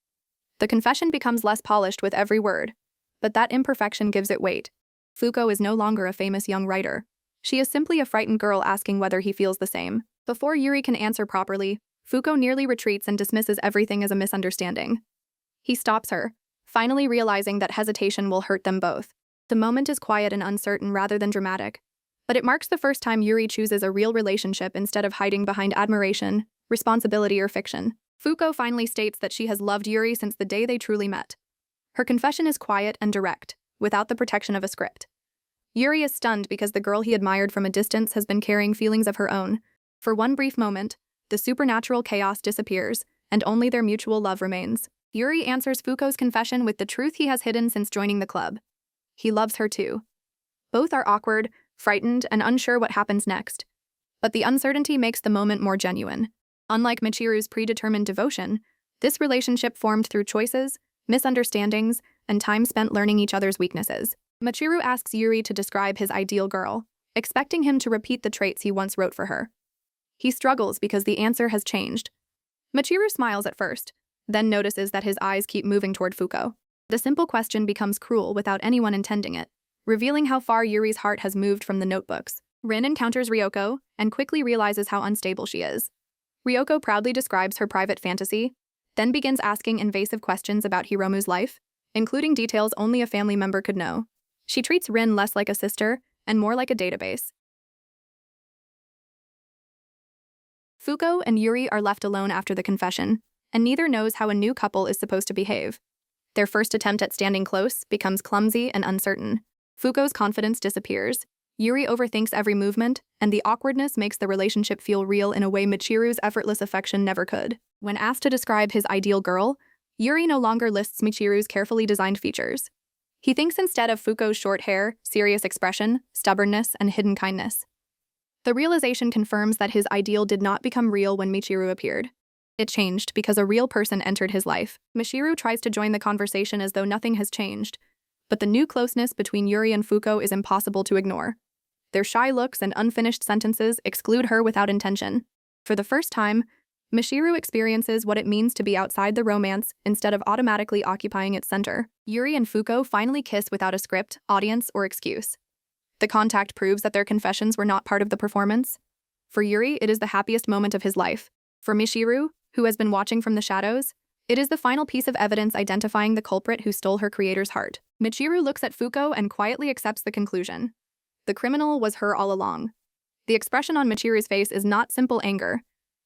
The confession becomes less polished with every word, but that imperfection gives it weight. Fuko is no longer a famous young writer. She is simply a frightened girl asking whether he feels the same. Before Yuri can answer properly, Fuko nearly retreats and dismisses everything as a misunderstanding. He stops her, finally realizing that hesitation will hurt them both. The moment is quiet and uncertain rather than dramatic, but it marks the first time Yuri chooses a real relationship instead of hiding behind admiration, responsibility, or fiction. Fuko finally states that she has loved Yuri since the day they truly met. Her confession is quiet and direct, without the protection of a script. Yuri is stunned because the girl he admired from a distance has been carrying feelings of her own. For one brief moment, the supernatural chaos disappears, and only their mutual love remains. Yuri answers Fuko's confession with the truth he has hidden since joining the club. He loves her too. Both are awkward, frightened, and unsure what happens next. But the uncertainty makes the moment more genuine. Unlike Michiru's predetermined devotion, this relationship formed through choices, misunderstandings, and time spent learning each other's weaknesses. Michiru asks Yuri to describe his ideal girl, expecting him to repeat the traits he once wrote for her. He struggles because the answer has changed. Michiru smiles at first, then notices that his eyes keep moving toward Fuko. The simple question becomes cruel without anyone intending it, revealing how far Yuri's heart has moved from the notebooks. Rin encounters Ryoko and quickly realizes how unstable she is. Ryoko proudly describes her private fantasy, then begins asking invasive questions about Hiromu's life, including details only a family member could know. She treats Rin less like a sister and more like a database. Fuko and Yuri are left alone after the confession, and neither knows how a new couple is supposed to behave. Their first attempt at standing close becomes clumsy and uncertain. Fuko's confidence disappears, Yuri overthinks every movement, and the awkwardness makes the relationship feel real in a way Michiru's effortless affection never could. When asked to describe his ideal girl, Yuri no longer lists Michiru's carefully designed features. He thinks instead of Fuko's short hair, serious expression, stubbornness, and hidden kindness. The realization confirms that his ideal did not become real when Michiru appeared. It changed because a real person entered his life. Michiru tries to join the conversation as though nothing has changed, but the new closeness between Yuri and Fuko is impossible to ignore. Their shy looks and unfinished sentences exclude her without intention. For the first time, Michiru experiences what it means to be outside the romance instead of automatically occupying its center. Yuri and Fuko finally kiss without a script, audience, or excuse. The contact proves that their confessions were not part of the performance. For Yuri, it is the happiest moment of his life. For Michiru, who has been watching from the shadows, it is the final piece of evidence identifying the culprit who stole her creator's heart. Michiru looks at Fuko and quietly accepts the conclusion. The criminal was her all along. The expression on Michiru's face is not simple anger.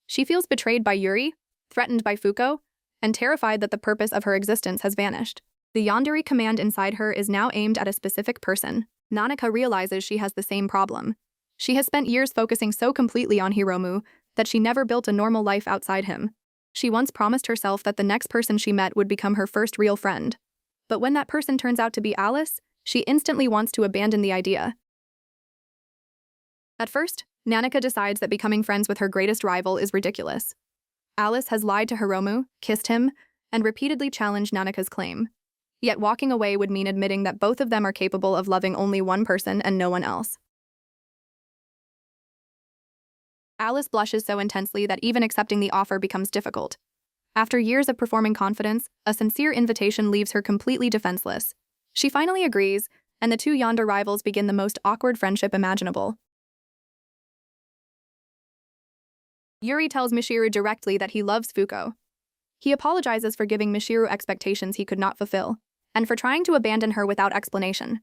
She feels betrayed by Yuri, threatened by Fuko, and terrified that the purpose of her existence has vanished. The Yandere command inside her is now aimed at a specific person. Nanaka realizes she has the same problem. She has spent years focusing so completely on Hiromu that she never built a normal life outside him. She once promised herself that the next person she met would become her first real friend. But when that person turns out to be Alice, she instantly wants to abandon the idea. At first, Nanaka decides that becoming friends with her greatest rival is ridiculous. Alice has lied to Hiromu, kissed him, and repeatedly challenged Nanaka's claim. Yet walking away would mean admitting that both of them are capable of loving only one person and no one else. Alice blushes so intensely that even accepting the offer becomes difficult. After years of performing confidence, a sincere invitation leaves her completely defenseless. She finally agrees, and the two Yandere rivals begin the most awkward friendship imaginable. Yuri tells Michiru directly that he loves Fuko. He apologizes for giving Michiru expectations he could not fulfill, and for trying to abandon her without explanation.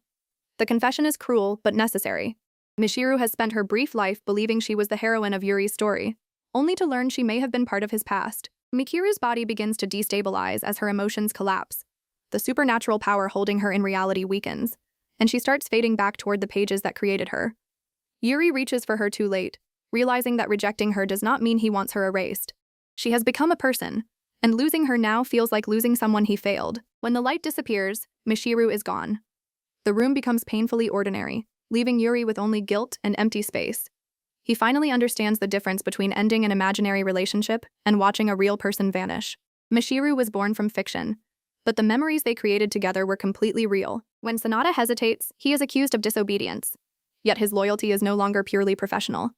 The confession is cruel, but necessary. Michiru has spent her brief life believing she was the heroine of Yuri's story, only to learn she may have been part of his past. Michiru's body begins to destabilize as her emotions collapse. The supernatural power holding her in reality weakens, and she starts fading back toward the pages that created her. Yuri reaches for her too late, realizing that rejecting her does not mean he wants her erased. She has become a person, and losing her now feels like losing someone he failed. When the light disappears, Michiru is gone. The room becomes painfully ordinary, leaving Yuri with only guilt and empty space. He finally understands the difference between ending an imaginary relationship and watching a real person vanish. Michiru was born from fiction, but the memories they created together were completely real. When Sanada hesitates, he is accused of disobedience. Yet his loyalty is no longer purely professional.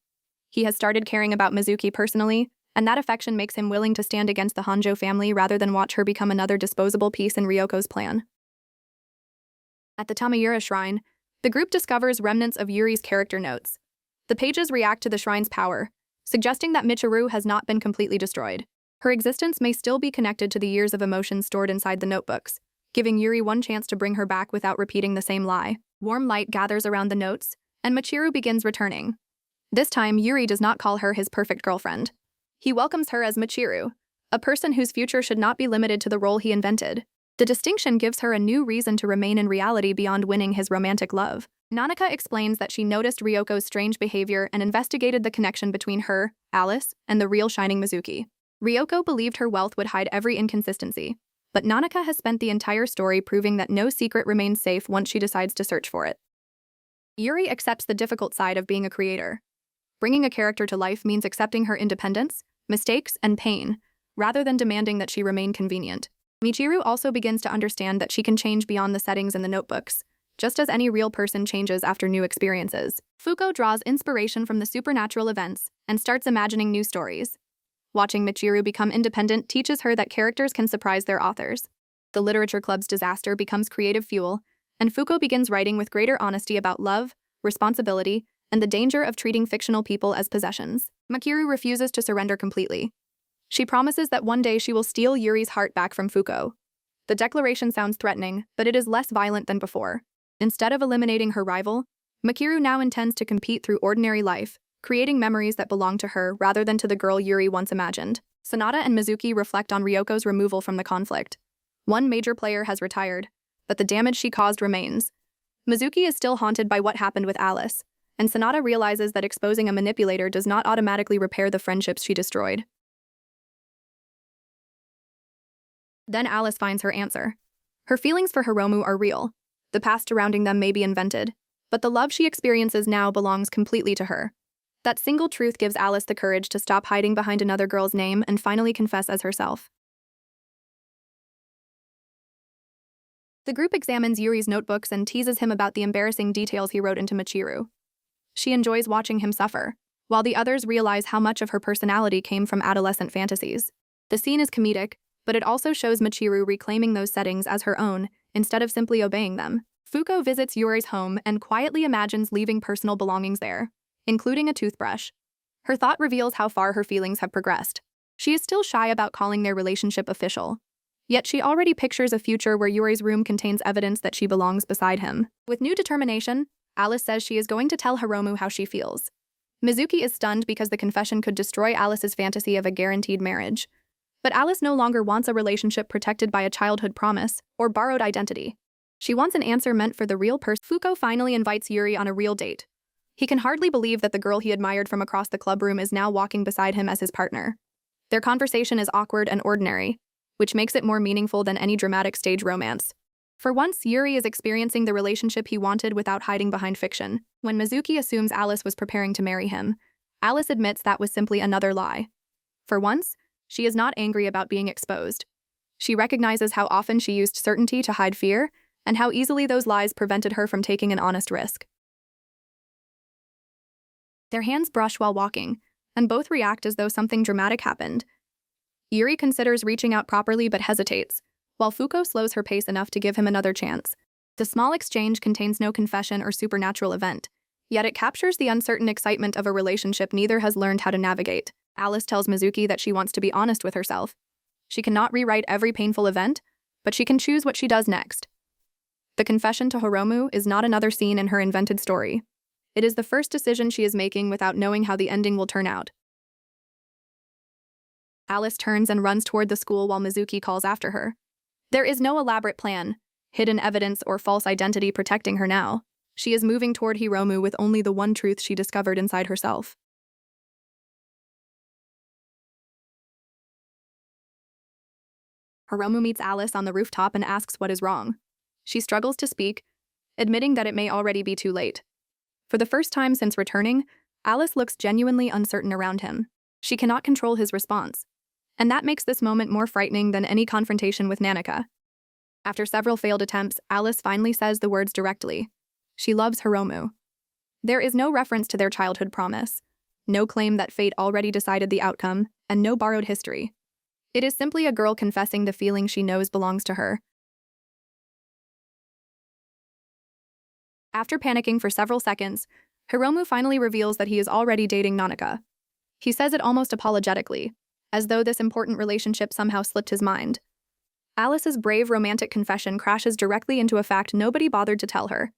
He has started caring about Mizuki personally, and that affection makes him willing to stand against the Hanjo family rather than watch her become another disposable piece in Ryoko's plan. At the Tamayura shrine, the group discovers remnants of Yuri's character notes. The pages react to the shrine's power, suggesting that Michiru has not been completely destroyed. Her existence may still be connected to the years of emotion stored inside the notebooks, giving Yuri one chance to bring her back without repeating the same lie. Warm light gathers around the notes, and Michiru begins returning. This time, Yuri does not call her his perfect girlfriend. He welcomes her as Michiru, a person whose future should not be limited to the role he invented. The distinction gives her a new reason to remain in reality beyond winning his romantic love. Nanaka explains that she noticed Ryoko's strange behavior and investigated the connection between her, Alice, and the real Shining Mizuki. Ryoko believed her wealth would hide every inconsistency, but Nanaka has spent the entire story proving that no secret remains safe once she decides to search for it. Yuri accepts the difficult side of being a creator. Bringing a character to life means accepting her independence, mistakes, and pain, rather than demanding that she remain convenient. Michiru also begins to understand that she can change beyond the settings in the notebooks, just as any real person changes after new experiences. Fuko draws inspiration from the supernatural events and starts imagining new stories. Watching Michiru become independent teaches her that characters can surprise their authors. The literature club's disaster becomes creative fuel, and Fuko begins writing with greater honesty about love, responsibility, and the danger of treating fictional people as possessions. Michiru refuses to surrender completely. She promises that one day she will steal Yuri's heart back from Fuko. The declaration sounds threatening, but it is less violent than before. Instead of eliminating her rival, Michiru now intends to compete through ordinary life, creating memories that belong to her rather than to the girl Yuri once imagined. Sanada and Mizuki reflect on Ryoko's removal from the conflict. One major player has retired, but the damage she caused remains. Mizuki is still haunted by what happened with Alice, and Sonata realizes that exposing a manipulator does not automatically repair the friendships she destroyed. Then Alice finds her answer. Her feelings for Hiromu are real. The past surrounding them may be invented, but the love she experiences now belongs completely to her. That single truth gives Alice the courage to stop hiding behind another girl's name and finally confess as herself. The group examines Yuri's notebooks and teases him about the embarrassing details he wrote into Michiru. She enjoys watching him suffer, while the others realize how much of her personality came from adolescent fantasies. The scene is comedic, but it also shows Michiru reclaiming those settings as her own, instead of simply obeying them. Fuko visits Yuri's home and quietly imagines leaving personal belongings there, including a toothbrush. Her thought reveals how far her feelings have progressed. She is still shy about calling their relationship official. Yet she already pictures a future where Yuri's room contains evidence that she belongs beside him. With new determination, Alice says she is going to tell Hiromu how she feels. Mizuki is stunned because the confession could destroy Alice's fantasy of a guaranteed marriage. But Alice no longer wants a relationship protected by a childhood promise or borrowed identity. She wants an answer meant for the real person. Fuko finally invites Yuri on a real date. He can hardly believe that the girl he admired from across the clubroom is now walking beside him as his partner. Their conversation is awkward and ordinary, which makes it more meaningful than any dramatic stage romance. For once, Yuri is experiencing the relationship he wanted without hiding behind fiction. When Mizuki assumes Alice was preparing to marry him, Alice admits that was simply another lie. For once, she is not angry about being exposed. She recognizes how often she used certainty to hide fear, and how easily those lies prevented her from taking an honest risk. Their hands brush while walking, and both react as though something dramatic happened. Yuri considers reaching out properly but hesitates, while Fuko slows her pace enough to give him another chance. The small exchange contains no confession or supernatural event, yet it captures the uncertain excitement of a relationship neither has learned how to navigate. Alice tells Mizuki that she wants to be honest with herself. She cannot rewrite every painful event, but she can choose what she does next. The confession to Hiromu is not another scene in her invented story. It is the first decision she is making without knowing how the ending will turn out. Alice turns and runs toward the school while Mizuki calls after her. There is no elaborate plan, hidden evidence, or false identity protecting her now. She is moving toward Hiromu with only the one truth she discovered inside herself. Hiromu meets Alice on the rooftop and asks what is wrong. She struggles to speak, admitting that it may already be too late. For the first time since returning, Alice looks genuinely uncertain around him. She cannot control his response, and that makes this moment more frightening than any confrontation with Nanika. After several failed attempts, Alice finally says the words directly. She loves Hiromu. There is no reference to their childhood promise, no claim that fate already decided the outcome, and no borrowed history. It is simply a girl confessing the feeling she knows belongs to her. After panicking for several seconds, Hiromu finally reveals that he is already dating Nanika. He says it almost apologetically, as though this important relationship somehow slipped his mind. Alice's brave romantic confession crashes directly into a fact nobody bothered to tell her.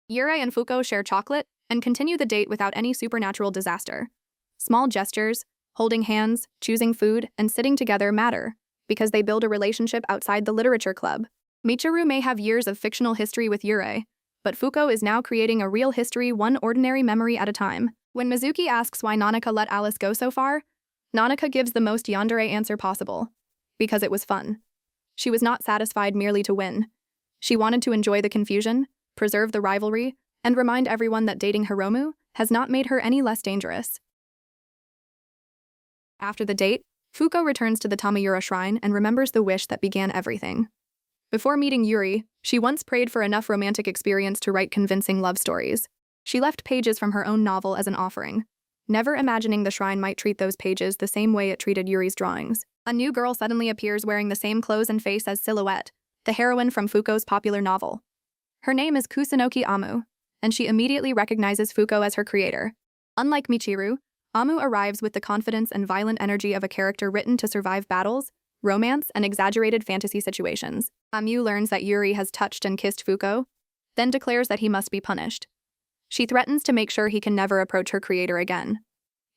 Yuri and Fuko share chocolate and continue the date without any supernatural disaster. Small gestures, holding hands, choosing food, and sitting together matter, because they build a relationship outside the literature club. Michiru may have years of fictional history with Yuri, but Fuko is now creating a real history one ordinary memory at a time. When Mizuki asks why Nanika let Alice go so far, Nanika gives the most yandere answer possible. Because it was fun. She was not satisfied merely to win. She wanted to enjoy the confusion, preserve the rivalry, and remind everyone that dating Hiromu has not made her any less dangerous. After the date, Fuko returns to the Tamayura shrine and remembers the wish that began everything. Before meeting Yuri, she once prayed for enough romantic experience to write convincing love stories. She left pages from her own novel as an offering, never imagining the shrine might treat those pages the same way it treated Yuri's drawings. A new girl suddenly appears wearing the same clothes and face as Silhouette, the heroine from Fuko's popular novel. Her name is Kusunoki Amu, and she immediately recognizes Fuko as her creator. Unlike Michiru, Amu arrives with the confidence and violent energy of a character written to survive battles, romance, and exaggerated fantasy situations. Amu learns that Yuri has touched and kissed Fuko, then declares that he must be punished. She threatens to make sure he can never approach her creator again.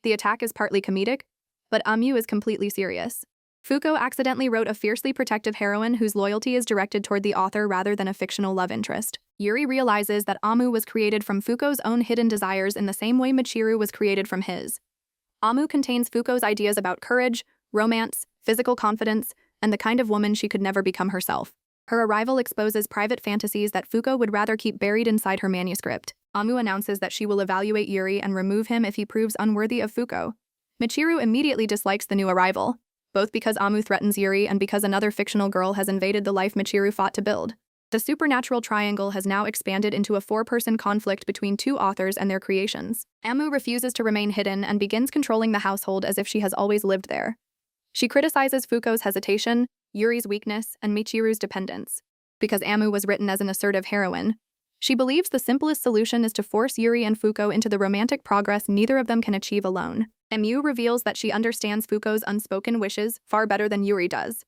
The attack is partly comedic, but Amu is completely serious. Fuko accidentally wrote a fiercely protective heroine whose loyalty is directed toward the author rather than a fictional love interest. Yuri realizes that Amu was created from Fuko's own hidden desires in the same way Michiru was created from his. Amu contains Fuko's ideas about courage, romance, physical confidence, and the kind of woman she could never become herself. Her arrival exposes private fantasies that Fuko would rather keep buried inside her manuscript. Amu announces that she will evaluate Yuri and remove him if he proves unworthy of Fuko. Michiru immediately dislikes the new arrival, both because Amu threatens Yuri and because another fictional girl has invaded the life Michiru fought to build. The supernatural triangle has now expanded into a four-person conflict between two authors and their creations. Amu refuses to remain hidden and begins controlling the household as if she has always lived there. She criticizes Fuko's hesitation, Yuri's weakness, and Michiru's dependence. Because Amu was written as an assertive heroine, she believes the simplest solution is to force Yuri and Fuko into the romantic progress neither of them can achieve alone. Amu reveals that she understands Fuko's unspoken wishes far better than Yuri does.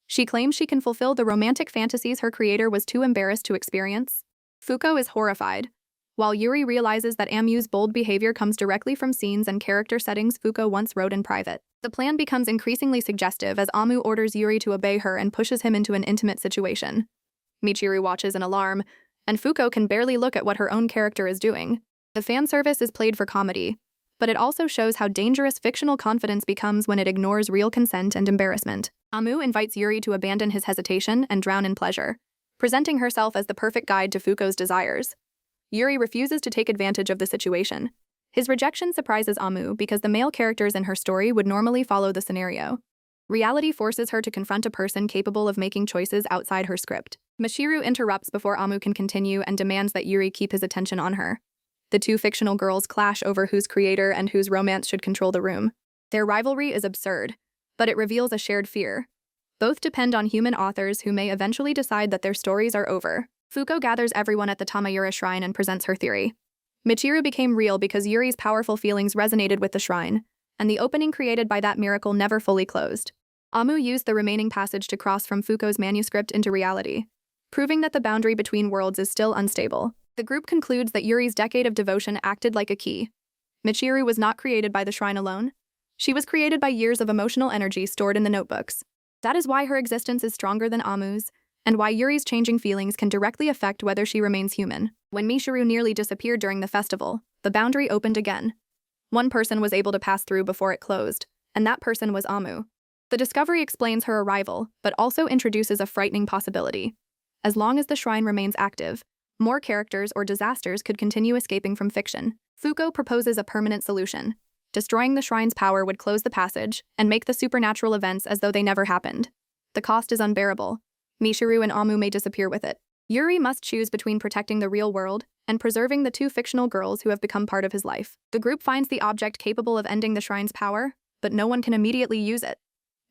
She claims she can fulfill the romantic fantasies her creator was too embarrassed to experience. Fuko is horrified, while Yuri realizes that Amu's bold behavior comes directly from scenes and character settings Fuko once wrote in private. The plan becomes increasingly suggestive as Amu orders Yuri to obey her and pushes him into an intimate situation. Michiru watches in alarm, and Fuko can barely look at what her own character is doing. The fan service is played for comedy, but it also shows how dangerous fictional confidence becomes when it ignores real consent and embarrassment. Amu invites Yuri to abandon his hesitation and drown in pleasure, presenting herself as the perfect guide to Fuko's desires. Yuri refuses to take advantage of the situation. His rejection surprises Amu because the male characters in her story would normally follow the scenario. Reality forces her to confront a person capable of making choices outside her script. Michiru interrupts before Amu can continue and demands that Yuri keep his attention on her. The two fictional girls clash over whose creator and whose romance should control the room. Their rivalry is absurd, but it reveals a shared fear. Both depend on human authors who may eventually decide that their stories are over. Fuko gathers everyone at the Tamayura shrine and presents her theory. Michiru became real because Yuri's powerful feelings resonated with the shrine, and the opening created by that miracle never fully closed. Amu used the remaining passage to cross from Fuko's manuscript into reality, proving that the boundary between worlds is still unstable. The group concludes that Yuri's decade of devotion acted like a key. Michiru was not created by the shrine alone. She was created by years of emotional energy stored in the notebooks. That is why her existence is stronger than Amu's, and why Yuri's changing feelings can directly affect whether she remains human. When Michiru nearly disappeared during the festival, the boundary opened again. One person was able to pass through before it closed, and that person was Amu. The discovery explains her arrival, but also introduces a frightening possibility. As long as the shrine remains active, more characters or disasters could continue escaping from fiction. Fuko proposes a permanent solution. Destroying the shrine's power would close the passage and make the supernatural events as though they never happened. The cost is unbearable. Michiru and Amu may disappear with it. Yuri must choose between protecting the real world and preserving the two fictional girls who have become part of his life. The group finds the object capable of ending the shrine's power, but no one can immediately use it.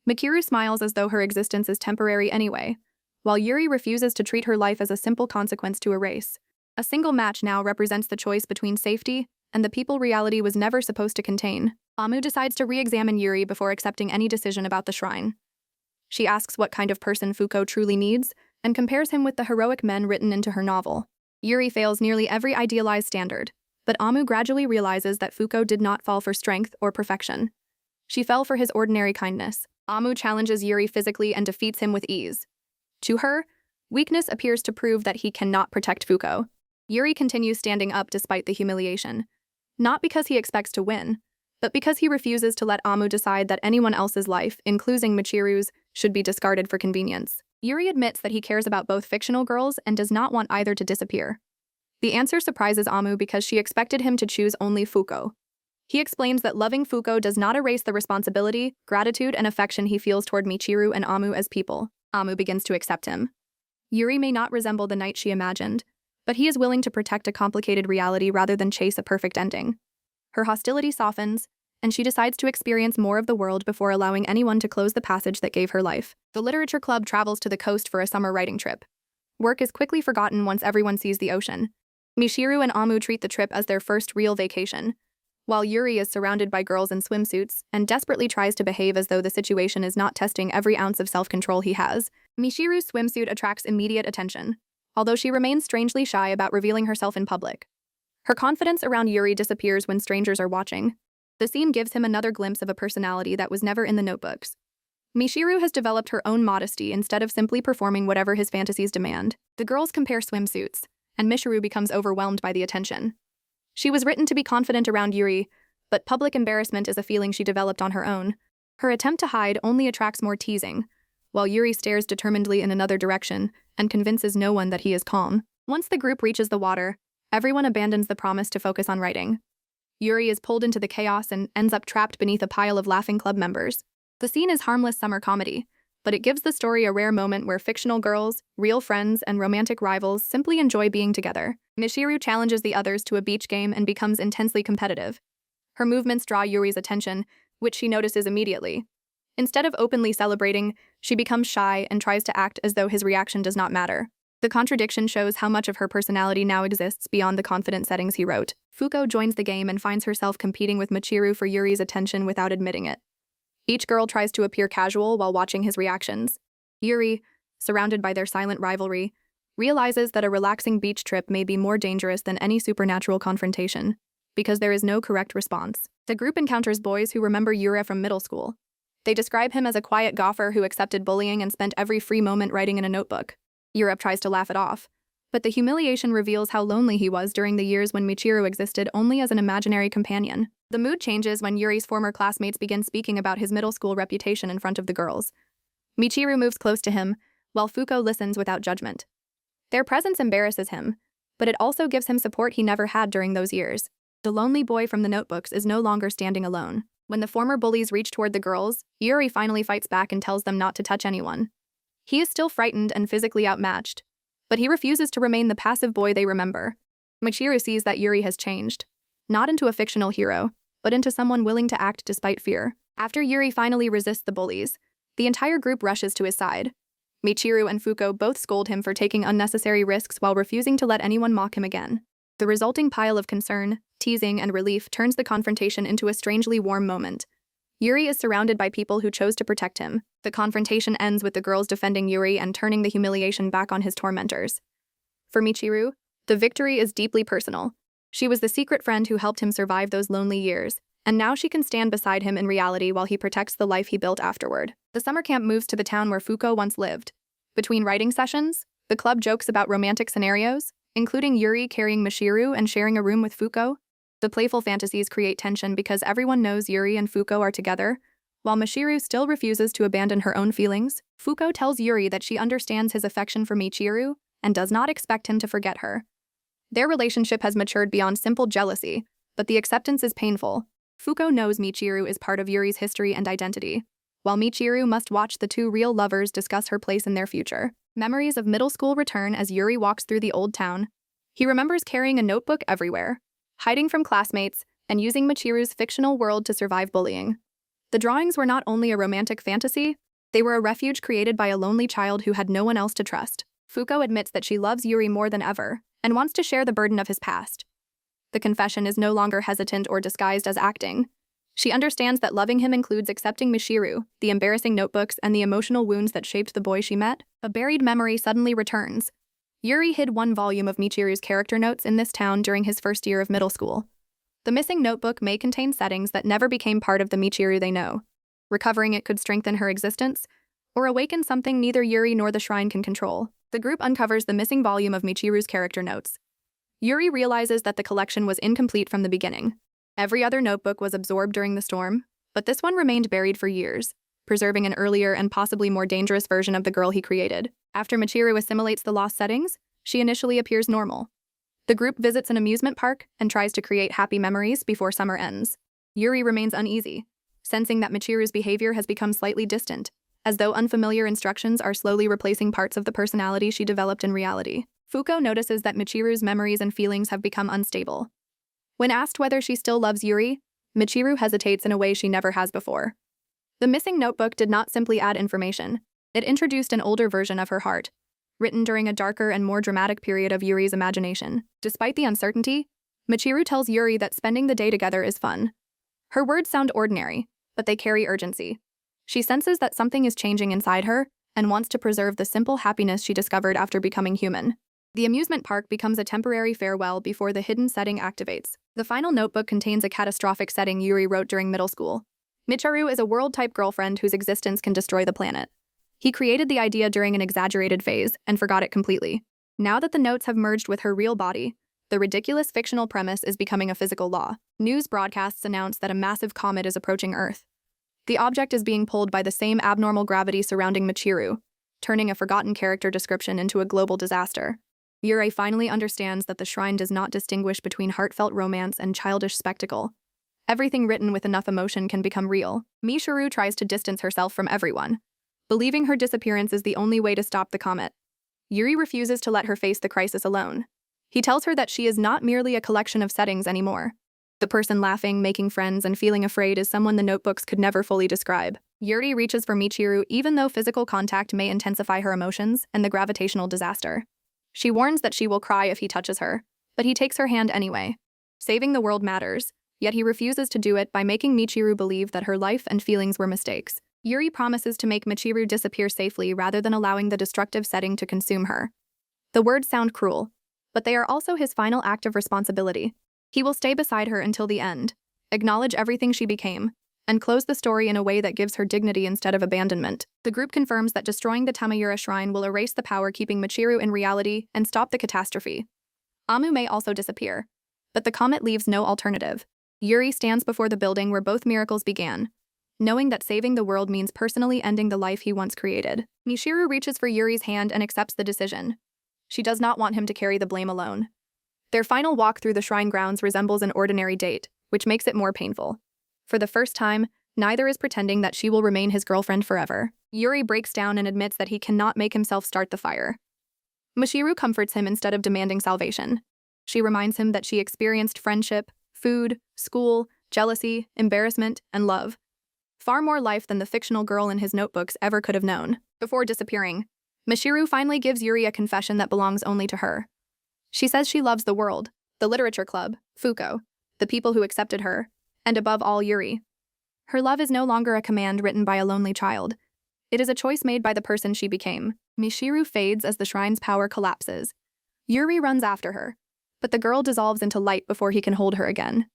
Michiru smiles as though her existence is temporary anyway, while Yuri refuses to treat her life as a simple consequence to erase. A single match now represents the choice between safety and the people reality was never supposed to contain. Amu decides to re-examine Yuri before accepting any decision about the shrine. She asks what kind of person Fuko truly needs and compares him with the heroic men written into her novel. Yuri fails nearly every idealized standard, but Amu gradually realizes that Fuko did not fall for strength or perfection. She fell for his ordinary kindness. Amu challenges Yuri physically and defeats him with ease. To her, weakness appears to prove that he cannot protect Fuko. Yuri continues standing up despite the humiliation, not because he expects to win, but because he refuses to let Amu decide that anyone else's life, including Michiru's, should be discarded for convenience. Yuri admits that he cares about both fictional girls and does not want either to disappear. The answer surprises Amu because she expected him to choose only Fuko. He explains that loving Fuko does not erase the responsibility, gratitude, and affection he feels toward Michiru and Amu as people. Amu begins to accept him. Yuri may not resemble the knight she imagined, but he is willing to protect a complicated reality rather than chase a perfect ending. Her hostility softens, and she decides to experience more of the world before allowing anyone to close the passage that gave her life. The literature club travels to the coast for a summer writing trip. Work is quickly forgotten once everyone sees the ocean. Michiru and Amu treat the trip as their first real vacation, while Yuri is surrounded by girls in swimsuits and desperately tries to behave as though the situation is not testing every ounce of self-control he has. Michiru's swimsuit attracts immediate attention, although she remains strangely shy about revealing herself in public. Her confidence around Yuri disappears when strangers are watching. The scene gives him another glimpse of a personality that was never in the notebooks. Michiru has developed her own modesty instead of simply performing whatever his fantasies demand. The girls compare swimsuits, and Michiru becomes overwhelmed by the attention. She was written to be confident around Yuri, but public embarrassment is a feeling she developed on her own. Her attempt to hide only attracts more teasing, while Yuri stares determinedly in another direction and convinces no one that he is calm. Once the group reaches the water, everyone abandons the promise to focus on writing. Yuri is pulled into the chaos and ends up trapped beneath a pile of laughing club members. The scene is harmless summer comedy, but it gives the story a rare moment where fictional girls, real friends, and romantic rivals simply enjoy being together. Michiru challenges the others to a beach game and becomes intensely competitive. Her movements draw Yuri's attention, which she notices immediately. Instead of openly celebrating, she becomes shy and tries to act as though his reaction does not matter. The contradiction shows how much of her personality now exists beyond the confident settings he wrote. Fuko joins the game and finds herself competing with Michiru for Yuri's attention without admitting it. Each girl tries to appear casual while watching his reactions. Yuri, surrounded by their silent rivalry, realizes that a relaxing beach trip may be more dangerous than any supernatural confrontation, because there is no correct response. The group encounters boys who remember Yuri from middle school. They describe him as a quiet golfer who accepted bullying and spent every free moment writing in a notebook. Yuri tries to laugh it off, but the humiliation reveals how lonely he was during the years when Michiru existed only as an imaginary companion. The mood changes when Yuri's former classmates begin speaking about his middle school reputation in front of the girls. Michiru moves close to him, while Fuko listens without judgment. Their presence embarrasses him, but it also gives him support he never had during those years. The lonely boy from the notebooks is no longer standing alone. When the former bullies reach toward the girls, Yuri finally fights back and tells them not to touch anyone. He is still frightened and physically outmatched, but he refuses to remain the passive boy they remember. Michiru sees that Yuri has changed, not into a fictional hero, but into someone willing to act despite fear. After Yuri finally resists the bullies, the entire group rushes to his side. Michiru and Fuko both scold him for taking unnecessary risks while refusing to let anyone mock him again. The resulting pile of concern, teasing, and relief turns the confrontation into a strangely warm moment. Yuri is surrounded by people who chose to protect him. The confrontation ends with the girls defending Yuri and turning the humiliation back on his tormentors. For Michiru, the victory is deeply personal. She was the secret friend who helped him survive those lonely years, and now she can stand beside him in reality while he protects the life he built afterward. The summer camp moves to the town where Fuko once lived. Between writing sessions, the club jokes about romantic scenarios, including Yuri carrying Michiru and sharing a room with Fuko. The playful fantasies create tension because everyone knows Yuri and Fuko are together, while Michiru still refuses to abandon her own feelings. Fuko tells Yuri that she understands his affection for Michiru and does not expect him to forget her. Their relationship has matured beyond simple jealousy, but the acceptance is painful. Fuko knows Michiru is part of Yuri's history and identity, while Michiru must watch the two real lovers discuss her place in their future. Memories of middle school return as Yuri walks through the old town. He remembers carrying a notebook everywhere, hiding from classmates, and using Michiru's fictional world to survive bullying. The drawings were not only a romantic fantasy, they were a refuge created by a lonely child who had no one else to trust. Fuko admits that she loves Yuri more than ever and wants to share the burden of his past. The confession is no longer hesitant or disguised as acting. She understands that loving him includes accepting Michiru, the embarrassing notebooks, and the emotional wounds that shaped the boy she met. A buried memory suddenly returns. Yuri hid one volume of Michiru's character notes in this town during his first year of middle school. The missing notebook may contain settings that never became part of the Michiru they know. Recovering it could strengthen her existence, or awaken something neither Yuri nor the shrine can control. The group uncovers the missing volume of Michiru's character notes. Yuri realizes that the collection was incomplete from the beginning. Every other notebook was absorbed during the storm, but this one remained buried for years, preserving an earlier and possibly more dangerous version of the girl he created. After Michiru assimilates the lost settings, she initially appears normal. The group visits an amusement park and tries to create happy memories before summer ends. Yuri remains uneasy, sensing that Michiru's behavior has become slightly distant, as though unfamiliar instructions are slowly replacing parts of the personality she developed in reality. Fuko notices that Michiru's memories and feelings have become unstable. When asked whether she still loves Yuri, Michiru hesitates in a way she never has before. The missing notebook did not simply add information. It introduced an older version of her heart, written during a darker and more dramatic period of Yuri's imagination. Despite the uncertainty, Michiru tells Yuri that spending the day together is fun. Her words sound ordinary, but they carry urgency. She senses that something is changing inside her and wants to preserve the simple happiness she discovered after becoming human. The amusement park becomes a temporary farewell before the hidden setting activates. The final notebook contains a catastrophic setting Yuri wrote during middle school. Michiru is a world-type girlfriend whose existence can destroy the planet. He created the idea during an exaggerated phase and forgot it completely. Now that the notes have merged with her real body, the ridiculous fictional premise is becoming a physical law. News broadcasts announce that a massive comet is approaching Earth. The object is being pulled by the same abnormal gravity surrounding Michiru, turning a forgotten character description into a global disaster. Yuri finally understands that the shrine does not distinguish between heartfelt romance and childish spectacle. Everything written with enough emotion can become real. Michiru tries to distance herself from everyone, believing her disappearance is the only way to stop the comet. Yuri refuses to let her face the crisis alone. He tells her that she is not merely a collection of settings anymore. The person laughing, making friends, and feeling afraid is someone the notebooks could never fully describe. Yuri reaches for Michiru even though physical contact may intensify her emotions and the gravitational disaster. She warns that she will cry if he touches her, but he takes her hand anyway. Saving the world matters, yet he refuses to do it by making Michiru believe that her life and feelings were mistakes. Yuri promises to make Michiru disappear safely rather than allowing the destructive setting to consume her. The words sound cruel, but they are also his final act of responsibility. He will stay beside her until the end, acknowledge everything she became, and close the story in a way that gives her dignity instead of abandonment. The group confirms that destroying the Tamayura shrine will erase the power keeping Michiru in reality and stop the catastrophe. Amu may also disappear, but the comet leaves no alternative. Yuri stands before the building where both miracles began, knowing that saving the world means personally ending the life he once created. Michiru reaches for Yuri's hand and accepts the decision. She does not want him to carry the blame alone. Their final walk through the shrine grounds resembles an ordinary date, which makes it more painful. For the first time, neither is pretending that she will remain his girlfriend forever. Yuri breaks down and admits that he cannot make himself start the fire. Michiru comforts him instead of demanding salvation. She reminds him that she experienced friendship, food, school, jealousy, embarrassment, and love. Far more life than the fictional girl in his notebooks ever could have known. Before disappearing, Michiru finally gives Yuri a confession that belongs only to her. She says she loves the world, the literature club, Fuko, the people who accepted her, and above all Yuri. Her love is no longer a command written by a lonely child. It is a choice made by the person she became. Michiru fades as the shrine's power collapses. Yuri runs after her, but the girl dissolves into light before he can hold her again.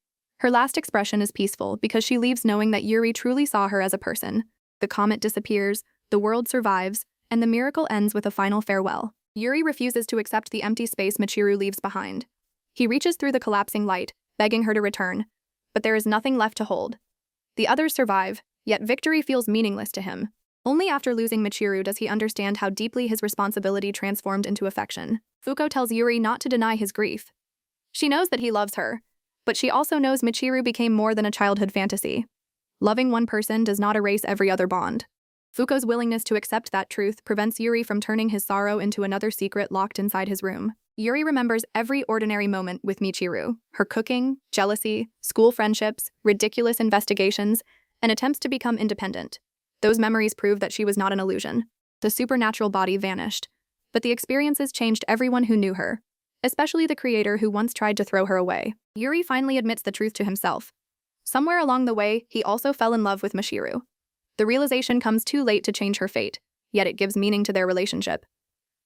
Her last expression is peaceful because she leaves knowing that Yuri truly saw her as a person. The comet disappears, the world survives, and the miracle ends with a final farewell. Yuri refuses to accept the empty space Michiru leaves behind. He reaches through the collapsing light, begging her to return, but there is nothing left to hold. The others survive, yet victory feels meaningless to him. Only after losing Michiru does he understand how deeply his responsibility transformed into affection. Fuko tells Yuri not to deny his grief. She knows that he loves her, but she also knows Michiru became more than a childhood fantasy. Loving one person does not erase every other bond. Fuko's willingness to accept that truth prevents Yuri from turning his sorrow into another secret locked inside his room. Yuri remembers every ordinary moment with Michiru, her cooking, jealousy, school friendships, ridiculous investigations, and attempts to become independent. Those memories prove that she was not an illusion. The supernatural body vanished, but the experiences changed everyone who knew her, especially the creator who once tried to throw her away. Yuri finally admits the truth to himself. Somewhere along the way, he also fell in love with Michiru. The realization comes too late to change her fate, yet it gives meaning to their relationship.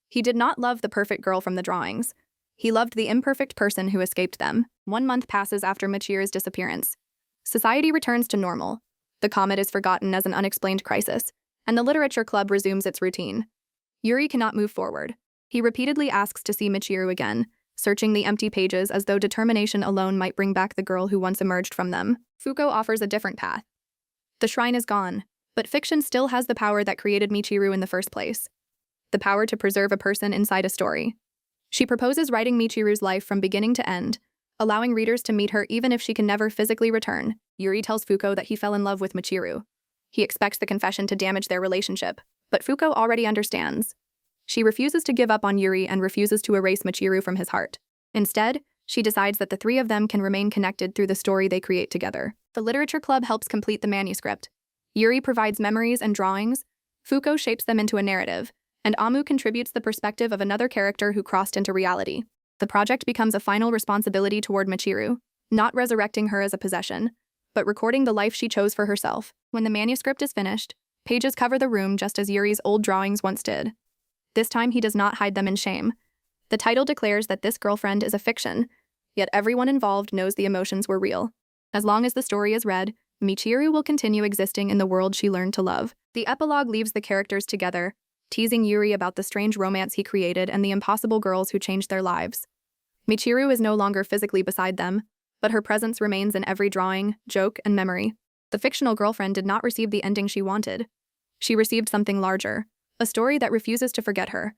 He did not love the perfect girl from the drawings. He loved the imperfect person who escaped them. 1 month passes after Michiru's disappearance. Society returns to normal. The comet is forgotten as an unexplained crisis, and the literature club resumes its routine. Yuri cannot move forward. He repeatedly asks to see Michiru again, searching the empty pages as though determination alone might bring back the girl who once emerged from them. Fuko offers a different path. The shrine is gone, but fiction still has the power that created Michiru in the first place. The power to preserve a person inside a story. She proposes writing Michiru's life from beginning to end, allowing readers to meet her even if she can never physically return. Yuri tells Fuko that he fell in love with Michiru. He expects the confession to damage their relationship, but Fuko already understands. She refuses to give up on Yuri and refuses to erase Michiru from his heart. Instead, she decides that the three of them can remain connected through the story they create together. The literature club helps complete the manuscript. Yuri provides memories and drawings, Fuko shapes them into a narrative, and Amu contributes the perspective of another character who crossed into reality. The project becomes a final responsibility toward Michiru, not resurrecting her as a possession, but recording the life she chose for herself. When the manuscript is finished, pages cover the room just as Yuri's old drawings once did. This time he does not hide them in shame. The title declares that this girlfriend is a fiction, yet everyone involved knows the emotions were real. As long as the story is read, Michiru will continue existing in the world she learned to love. The epilogue leaves the characters together, teasing Yuri about the strange romance he created and the impossible girls who changed their lives. Michiru is no longer physically beside them, but her presence remains in every drawing, joke, and memory. The fictional girlfriend did not receive the ending she wanted. She received something larger, a story that refuses to forget her.